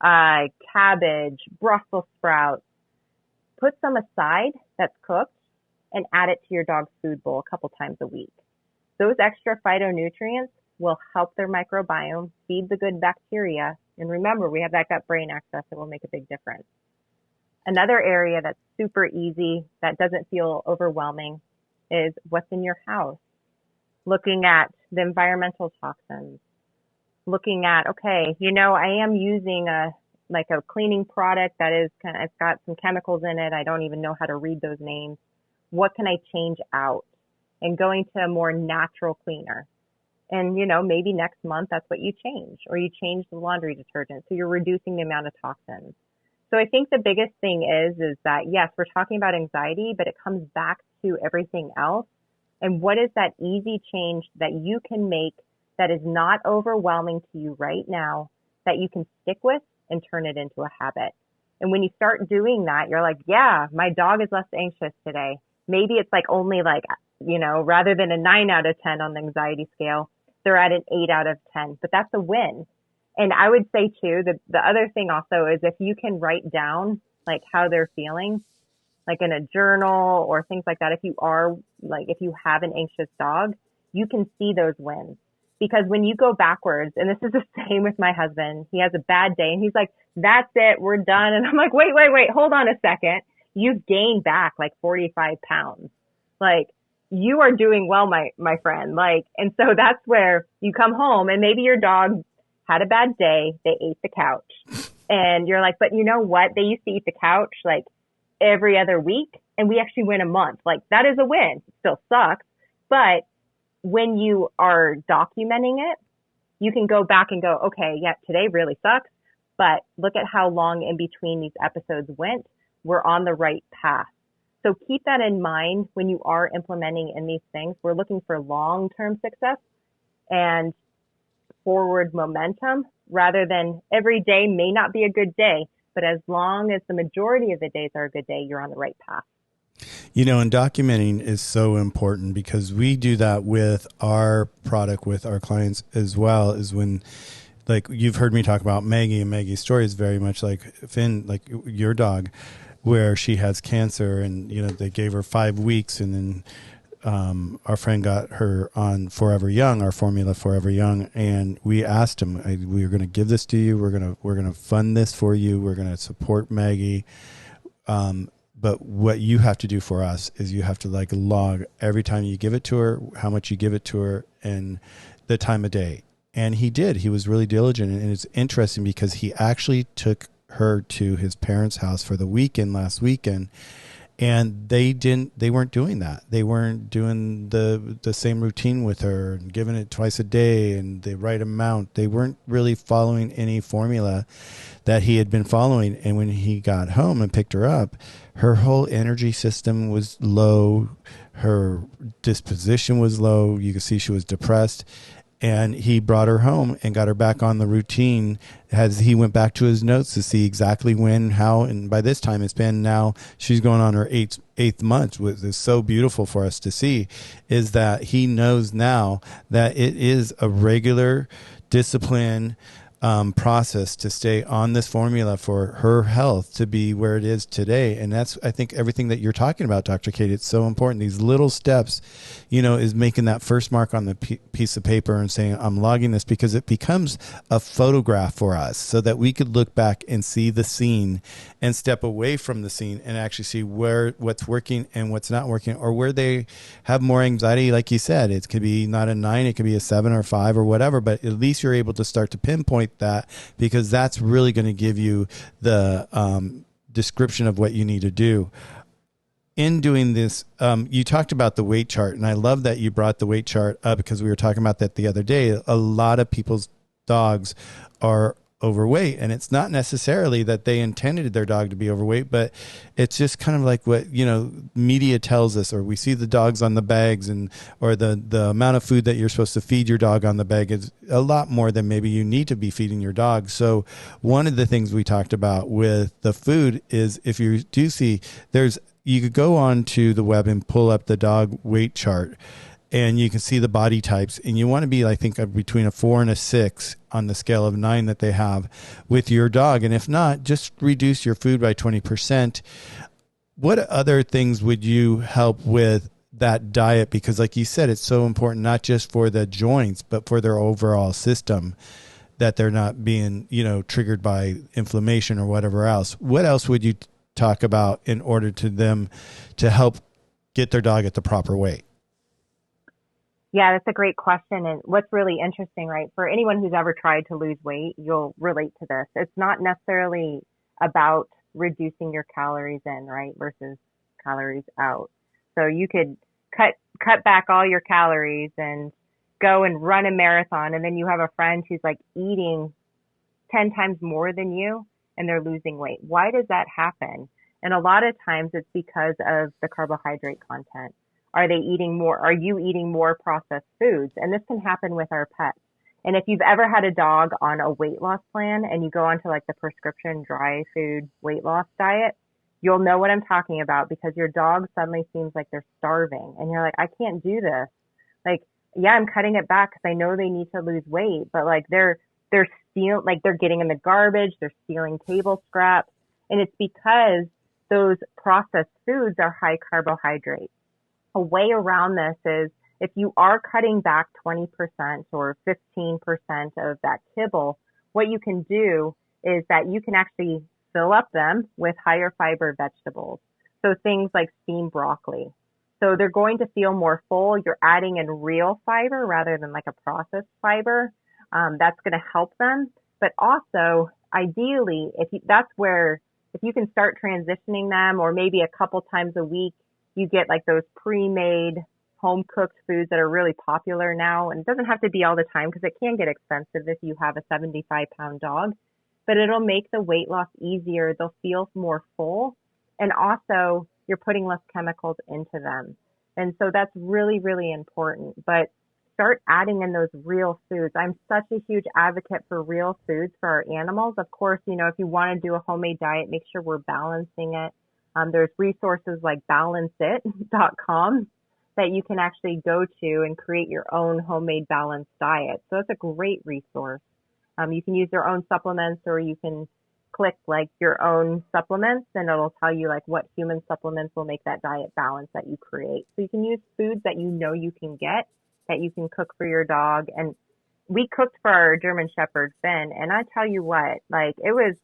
[SPEAKER 2] cabbage, Brussels sprouts, put some aside that's cooked and add it to your dog's food bowl a couple times a week. Those extra phytonutrients will help their microbiome, feed the good bacteria. And remember, we have that gut-brain axis that will make a big difference. Another area that's super easy, that doesn't feel overwhelming, is what's in your house. Looking at the environmental toxins. Looking at, okay, I am using a cleaning product that is it's got some chemicals in it. I don't even know how to read those names. What can I change out? And going to a more natural cleaner. And, maybe next month that's what you change, or you change the laundry detergent. So you're reducing the amount of toxins. So I think the biggest thing is that, yes, we're talking about anxiety, but it comes back to everything else. And what is that easy change that you can make that is not overwhelming to you right now, that you can stick with and turn it into a habit? And when you start doing that, you're like, yeah, my dog is less anxious today. Maybe it's like only rather than a 9 out of 10 on the anxiety scale, they're at an 8 out of 10, but that's a win. And I would say too, the other thing also is if you can write down like how they're feeling, like in a journal or things like that, if you have an anxious dog, you can see those wins. Because when you go backwards, and this is the same with my husband, he has a bad day and he's like, that's it, we're done. And I'm like, wait, hold on a second. You've gained back like 45 pounds. Like, you are doing well, my friend. Like, and so that's where you come home and maybe your dog had a bad day. They ate the couch and you're like, but you know what? They used to eat the couch like every other week and we actually went a month. Like, that is a win. It still sucks. But when you are documenting it, you can go back and go, okay, yeah, today really sucks, but look at how long in between these episodes went. We're on the right path. So keep that in mind when you are implementing in these things. We're looking for long-term success and forward momentum rather than every day may not be a good day, but as long as the majority of the days are a good day, you're on the right path.
[SPEAKER 1] And documenting is so important because we do that with our product, with our clients as well, is when, like, you've heard me talk about Maggie, and Maggie's story is very much like Finn, like your dog, where she has cancer and, they gave her 5 weeks and then our friend got her on Forever Young, our formula Forever Young, and we asked him, we are going to give this to you. We're going to fund this for you. We're going to support Maggie. But what you have to do for us is you have to like log every time you give it to her, how much you give it to her, and the time of day. And he did. He was really diligent. And it's interesting because he actually took her to his parents' house for the weekend last weekend. And they weren't doing that. They weren't doing the same routine with her and giving it twice a day and the right amount. They weren't really following any formula that he had been following. And when he got home and picked her up, her whole energy system was low. Her disposition was low. You could see she was depressed. And he brought her home and got her back on the routine as he went back to his notes to see exactly when, how, and by this time it's been now, she's going on her eighth month, which is so beautiful for us to see, is that he knows now that it is a regular discipline process to stay on this formula for her health to be where it is today. And that's, I think, everything that you're talking about, Dr. Kate. It's so important. These little steps, is making that first mark on the piece of paper and saying, I'm logging this, because it becomes a photograph for us so that we could look back and see the scene and step away from the scene and actually see what's working and what's not working, or where they have more anxiety. Like you said, it could be not a 9, it could be a 7 or 5 or whatever, but at least you're able to start to pinpoint that, because that's really going to give you the description of what you need to do. In doing this, you talked about the weight chart, and I love that you brought the weight chart up, because we were talking about that the other day. A lot of people's dogs are overweight, and it's not necessarily that they intended their dog to be overweight, but it's just kind of like what media tells us, or we see the dogs on the bags, and or the amount of food that you're supposed to feed your dog on the bag is a lot more than maybe you need to be feeding your dog. So one of the things we talked about with the food is, if you do see, you could go on to the web and pull up the dog weight chart, and you can see the body types, and you want to be, I think, between a 4 and a 6 on the scale of 9 that they have with your dog. And if not, just reduce your food by 20%. What other things would you help with that diet? Because like you said, it's so important, not just for the joints, but for their overall system, that they're not being, triggered by inflammation or whatever else. What else would you talk about in order to them to help get their dog at the proper weight?
[SPEAKER 2] Yeah, that's a great question. And what's really interesting, right? For anyone who's ever tried to lose weight, you'll relate to this. It's not necessarily about reducing your calories in, right, versus calories out. So you could cut back all your calories and go and run a marathon, and then you have a friend who's like eating 10 times more than you, and they're losing weight. Why does that happen? And a lot of times it's because of the carbohydrate content. Are they eating more? Are you eating more processed foods? And this can happen with our pets. And if you've ever had a dog on a weight loss plan and you go onto like the prescription dry food weight loss diet, you'll know what I'm talking about, because your dog suddenly seems like they're starving and you're like, I can't do this. Like, yeah, I'm cutting it back because I know they need to lose weight, but like they're getting in the garbage, they're stealing table scraps. And it's because those processed foods are high carbohydrates. A way around this is, if you are cutting back 20% or 15% of that kibble, what you can do is that you can actually fill up them with higher fiber vegetables. So things like steamed broccoli. So they're going to feel more full. You're adding in real fiber rather than like a processed fiber. That's going to help them. But also, ideally, if you can start transitioning them, or maybe a couple times a week, you get like those pre-made home cooked foods that are really popular now. And it doesn't have to be all the time, because it can get expensive if you have a 75-pound dog, but it'll make the weight loss easier. They'll feel more full. And also you're putting less chemicals into them. And so that's really, really important. But start adding in those real foods. I'm such a huge advocate for real foods for our animals. Of course, if you want to do a homemade diet, make sure we're balancing it. There's resources like balanceit.com that you can actually go to and create your own homemade balanced diet. So it's a great resource. You can use your own supplements, or you can click like your own supplements, and it'll tell you like what human supplements will make that diet balance that you create. So you can use foods that you can get, that you can cook for your dog. And we cooked for our German Shepherd, Finn, and I tell you what, like it was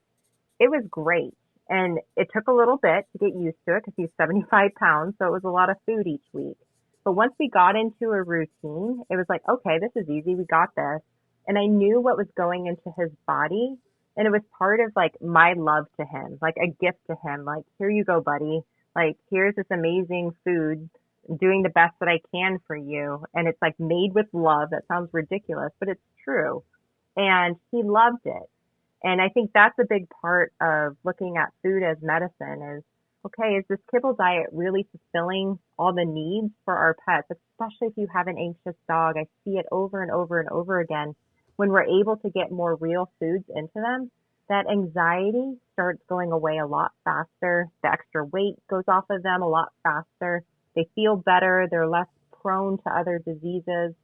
[SPEAKER 2] great. And it took a little bit to get used to it, because he's 75 pounds. So it was a lot of food each week. But once we got into a routine, it was like, okay, this is easy. We got this. And I knew what was going into his body. And it was part of like my love to him, like a gift to him. Like, here you go, buddy. Like, here's this amazing food, doing the best that I can for you. And it's like made with love. That sounds ridiculous, but it's true. And he loved it. And I think that's a big part of looking at food as medicine is, okay, is this kibble diet really fulfilling all the needs for our pets, especially if you have an anxious dog? I see it over and over and over again. When we're able to get more real foods into them, that anxiety starts going away a lot faster. The extra weight goes off of them a lot faster. They feel better. They're less prone to other diseases.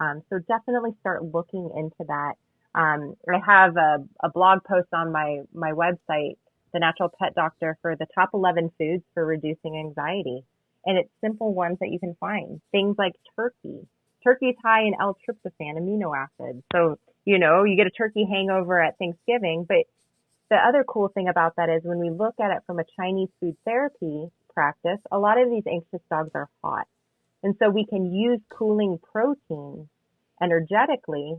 [SPEAKER 2] So definitely start looking into that. I have a blog post on my website, The Natural Pet Doctor, for the top 11 foods for reducing anxiety. And it's simple ones that you can find. Things like turkey. Turkey is high in L-tryptophan amino acid. So, you know, you get a turkey hangover at Thanksgiving. But the other cool thing about that is when we look at it from a Chinese food therapy practice, a lot of these anxious dogs are hot. And so we can use cooling protein energetically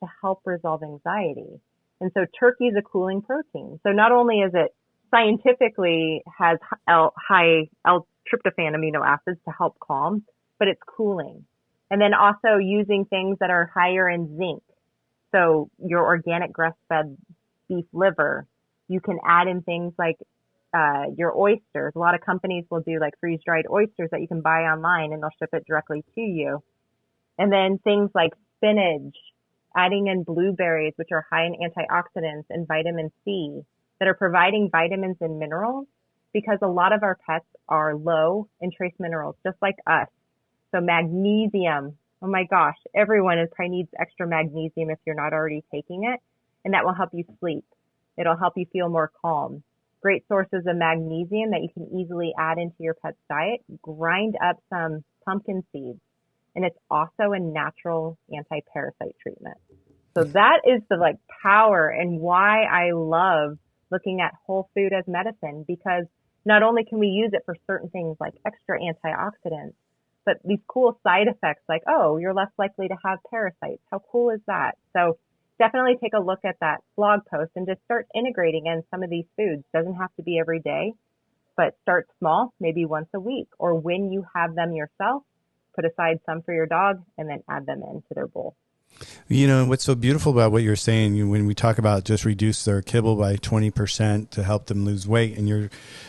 [SPEAKER 2] to help resolve anxiety. And so turkey is a cooling protein. So not only is it scientifically has high L-tryptophan amino acids to help calm, but it's cooling. And then also using things that are higher in zinc. So your organic grass-fed beef liver, you can add in things like your oysters. A lot of companies will do like freeze-dried oysters that you can buy online and they'll ship it directly to you. And then things like spinach, adding in blueberries, which are high in antioxidants and vitamin C, that are providing vitamins and minerals, because a lot of our pets are low in trace minerals, just like us. So magnesium, oh my gosh, everyone probably needs extra magnesium if you're not already taking it, and that will help you sleep. It'll help you feel more calm. Great sources of magnesium that you can easily add into your pet's diet. Grind up some pumpkin seeds, and it's also a natural anti-parasite treatment. So that is the like power and why I love looking at whole food as medicine, because not only can we use it for certain things like extra antioxidants, but these cool side effects like, oh, you're less likely to have parasites. How cool is that? So definitely take a look at that blog post and just start integrating in some of these foods. Doesn't have to be every day, but start small, maybe once a week, or when you have them yourself, put aside some for your dog and then add them into their bowl.
[SPEAKER 1] You know, what's so beautiful about what you're saying, when we talk about just reduce their kibble by 20% to help them lose weight, and you're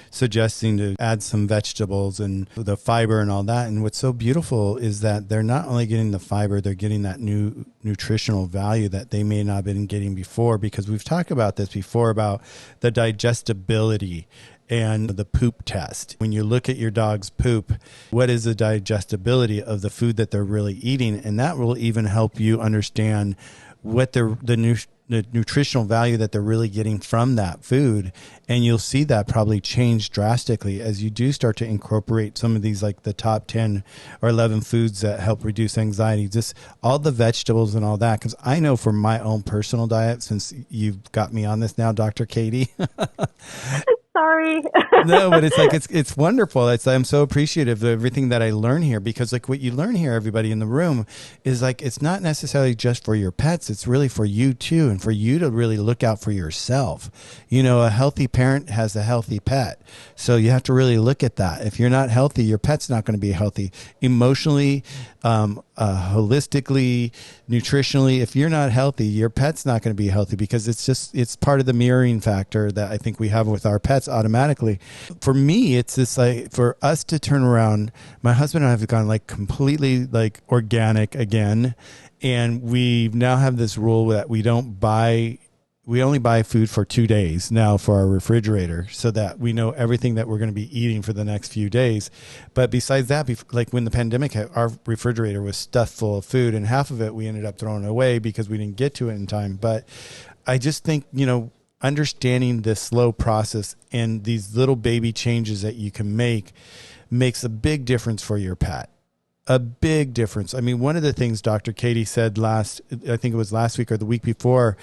[SPEAKER 1] suggesting to add some vegetables and the fiber and all that. And what's so beautiful is that they're not only getting the fiber, they're getting that new nutritional value that they may not have been getting before, because we've talked about this before about the digestibility and the poop test. When you look at your dog's poop, what is the digestibility of the food that they're really eating? And that will even help you understand what the nutritional value that they're really getting from that food. And you'll see that probably change drastically as you do start to incorporate some of these, like the top 10 or 11 foods that help reduce anxiety, just all the vegetables and all that. Because I know from my own personal diet, since you've got me on this now, Dr. Katie,
[SPEAKER 2] Sorry.
[SPEAKER 1] No, but it's like, it's wonderful. I'm so appreciative of everything that I learn here, because like what you learn here, everybody in the room, is like, it's not necessarily just for your pets. It's really for you too. And for you to really look out for yourself. You know, a healthy parent has a healthy pet. So you have to really look at that. If you're not healthy, your pet's not going to be healthy emotionally, holistically, nutritionally. If you're not healthy, your pet's not going to be healthy, because it's part of the mirroring factor that I think we have with our pets automatically. For me, it's this, like, for us to turn around, my husband and I have gone like completely like organic again. And we now have this rule that we only buy food for 2 days now for our refrigerator, so that we know everything that we're going to be eating for the next few days. But besides that, like when the pandemic hit, our refrigerator was stuffed full of food, and half of it we ended up throwing away because we didn't get to it in time. But I just think, understanding this slow process and these little baby changes that you can makes a big difference for your pet. A big difference. I mean, one of the things Dr. Katie said I think it was last week or the week before,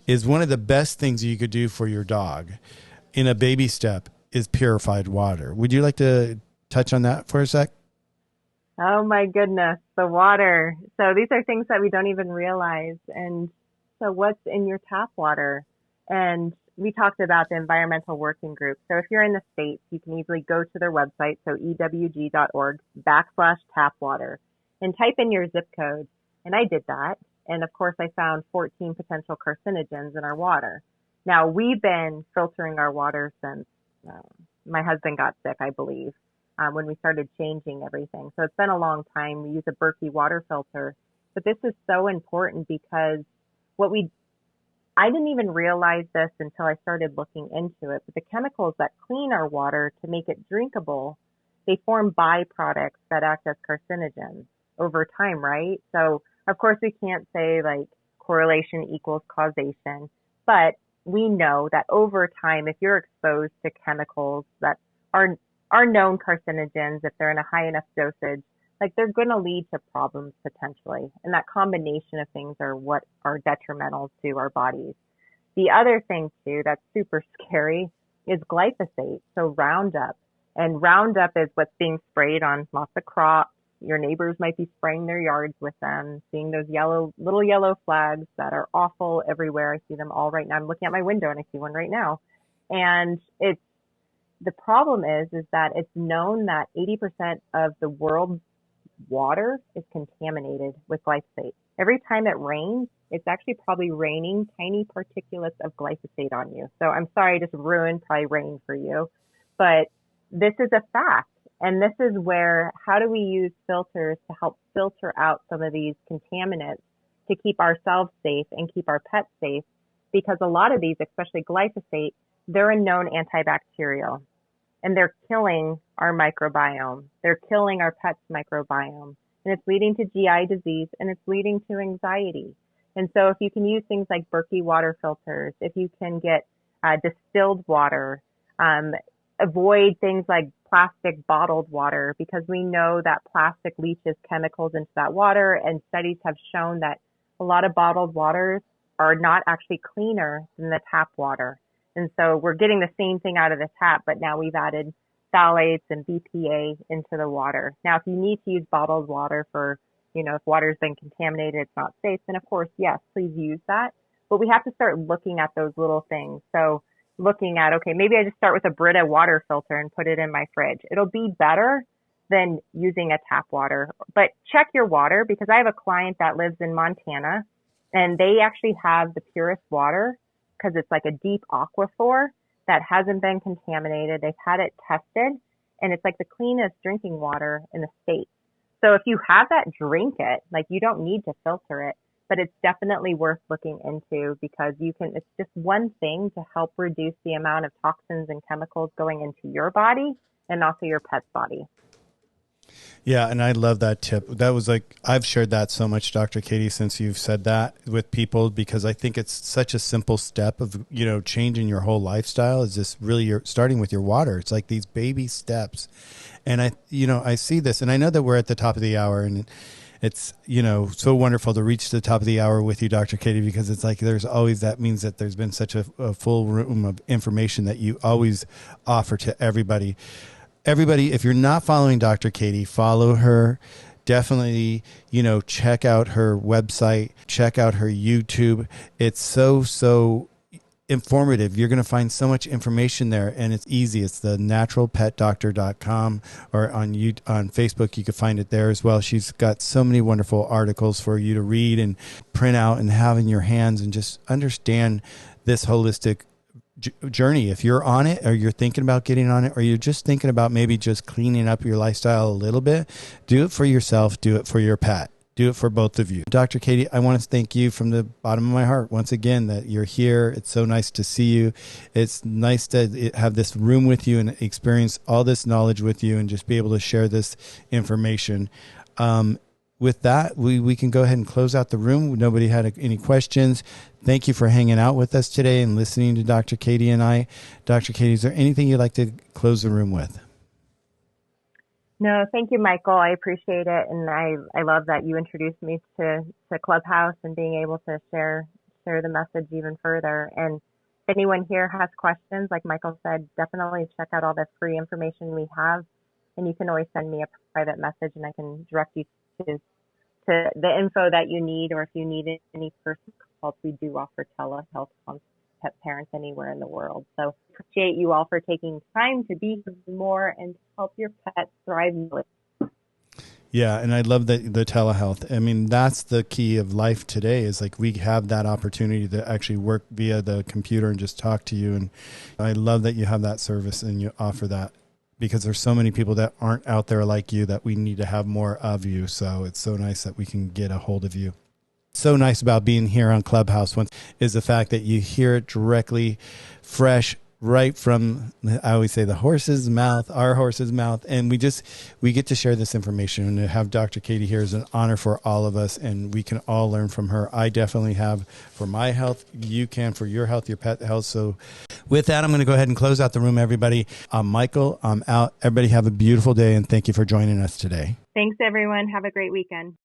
[SPEAKER 1] is one of the best things you could do for your dog in a baby step is purified water. Would you like to touch on that for a sec?
[SPEAKER 2] Oh my goodness, the water. So these are things that we don't even realize. And so what's in your tap water? And we talked about the environmental working group. So if you're in the States, you can easily go to their website, so ewg.org/tap water, and type in your zip code. And I did that. And of course, I found 14 potential carcinogens in our water. Now, we've been filtering our water since my husband got sick, I believe, when we started changing everything. So it's been a long time. We use a Berkey water filter. But this is so important because I didn't even realize this until I started looking into it, but the chemicals that clean our water to make it drinkable, they form byproducts that act as carcinogens over time, right? So of course we can't say like correlation equals causation, but we know that over time, if you're exposed to chemicals that are known carcinogens, if they're in a high enough dosage, like they're going to lead to problems potentially. And that combination of things are what are detrimental to our bodies. The other thing too that's super scary is glyphosate, so Roundup. And Roundup is what's being sprayed on lots of crops. Your neighbors might be spraying their yards with them, seeing those little yellow flags that are awful everywhere. I see them all right now. I'm looking at my window and I see one right now. And the problem is that it's known that 80% of the world's water is contaminated with glyphosate. Every time it rains, it's actually probably raining tiny particulates of glyphosate on you. So I'm sorry I just ruined probably rain for you, but this is a fact. And this is where, how do we use filters to help filter out some of these contaminants to keep ourselves safe and keep our pets safe? Because a lot of these, especially glyphosate, they're a known antibacterial. And they're killing our microbiome. They're killing our pets' microbiome. And it's leading to GI disease and it's leading to anxiety. And so if you can use things like Berkey water filters, if you can get distilled water, avoid things like plastic bottled water, because we know that plastic leaches chemicals into that water. And studies have shown that a lot of bottled waters are not actually cleaner than the tap water. And so we're getting the same thing out of the tap, but now we've added phthalates and BPA into the water. Now, if you need to use bottled water for, if water's been contaminated, it's not safe, then of course, yes, please use that. But we have to start looking at those little things. So looking at, okay, maybe I just start with a Brita water filter and put it in my fridge. It'll be better than using a tap water. But check your water, because I have a client that lives in Montana and they actually have the purest water, because it's like a deep aquifer that hasn't been contaminated. They've had it tested, and it's like the cleanest drinking water in the state. So if you have that, drink it. Like, you don't need to filter it, but it's definitely worth looking into, because it's just one thing to help reduce the amount of toxins and chemicals going into your body and also your pet's body.
[SPEAKER 1] Yeah, and I love that tip. That was I've shared that so much, Dr. Katie, since you've said that with people, because I think it's such a simple step of, changing your whole lifestyle is just really you're starting with your water. It's like these baby steps. And I see this, and I know that we're at the top of the hour, and it's, so wonderful to reach the top of the hour with you, Dr. Katie, because it's like there's always, that means that there's been such a full room of information that you always offer to everybody. Everybody, if you're not following Dr. Katie, follow her. Definitely, check out her website, check out her YouTube. It's so informative. You're going to find so much information there, and it's easy. It's the naturalpetdoctor.com, or on Facebook, you can find it there as well. She's got so many wonderful articles for you to read and print out and have in your hands, and just understand this holistic journey. If you're on it, or you're thinking about getting on it, or you're just thinking about maybe just cleaning up your lifestyle a little bit, do it for yourself, do it for your pet, do it for both of you. Dr. Katie, I want to thank you from the bottom of my heart once again that you're here. It's so nice to see you. It's nice to have this room with you and experience all this knowledge with you, and just be able to share this information. With that, we can go ahead and close out the room. Nobody had any questions. Thank you for hanging out with us today and listening to Dr. Katie and I. Dr. Katie, is there anything you'd like to close the room with?
[SPEAKER 2] No, thank you, Michael. I appreciate it. And I love that you introduced me to Clubhouse and being able to share the message even further. And if anyone here has questions, like Michael said, definitely check out all the free information we have. And you can always send me a private message and I can direct you to the info that you need, or if you need any personal consults, we do offer telehealth pet parents anywhere in the world. So appreciate you all for taking time to be here more and help your pets thrive.
[SPEAKER 1] Yeah, and I love the telehealth. I mean, that's the key of life today is like we have that opportunity to actually work via the computer and just talk to you. And I love that you have that service and you offer that because there's so many people that aren't out there like you that we need to have more of you. So it's so nice that we can get a hold of you. So nice about being here on Clubhouse is the fact that you hear it directly, fresh, right from, I always say, the horse's mouth, our horse's mouth. And we get to share this information, and to have Dr. Katie here is an honor for all of us, and we can all learn from her. I definitely have for my health. You can for your health, your pet health. So with that, I'm going to go ahead and close out the room, everybody. I'm Michael. I'm out. Everybody have a beautiful day, and thank you for joining us today.
[SPEAKER 2] Thanks, everyone. Have a great weekend.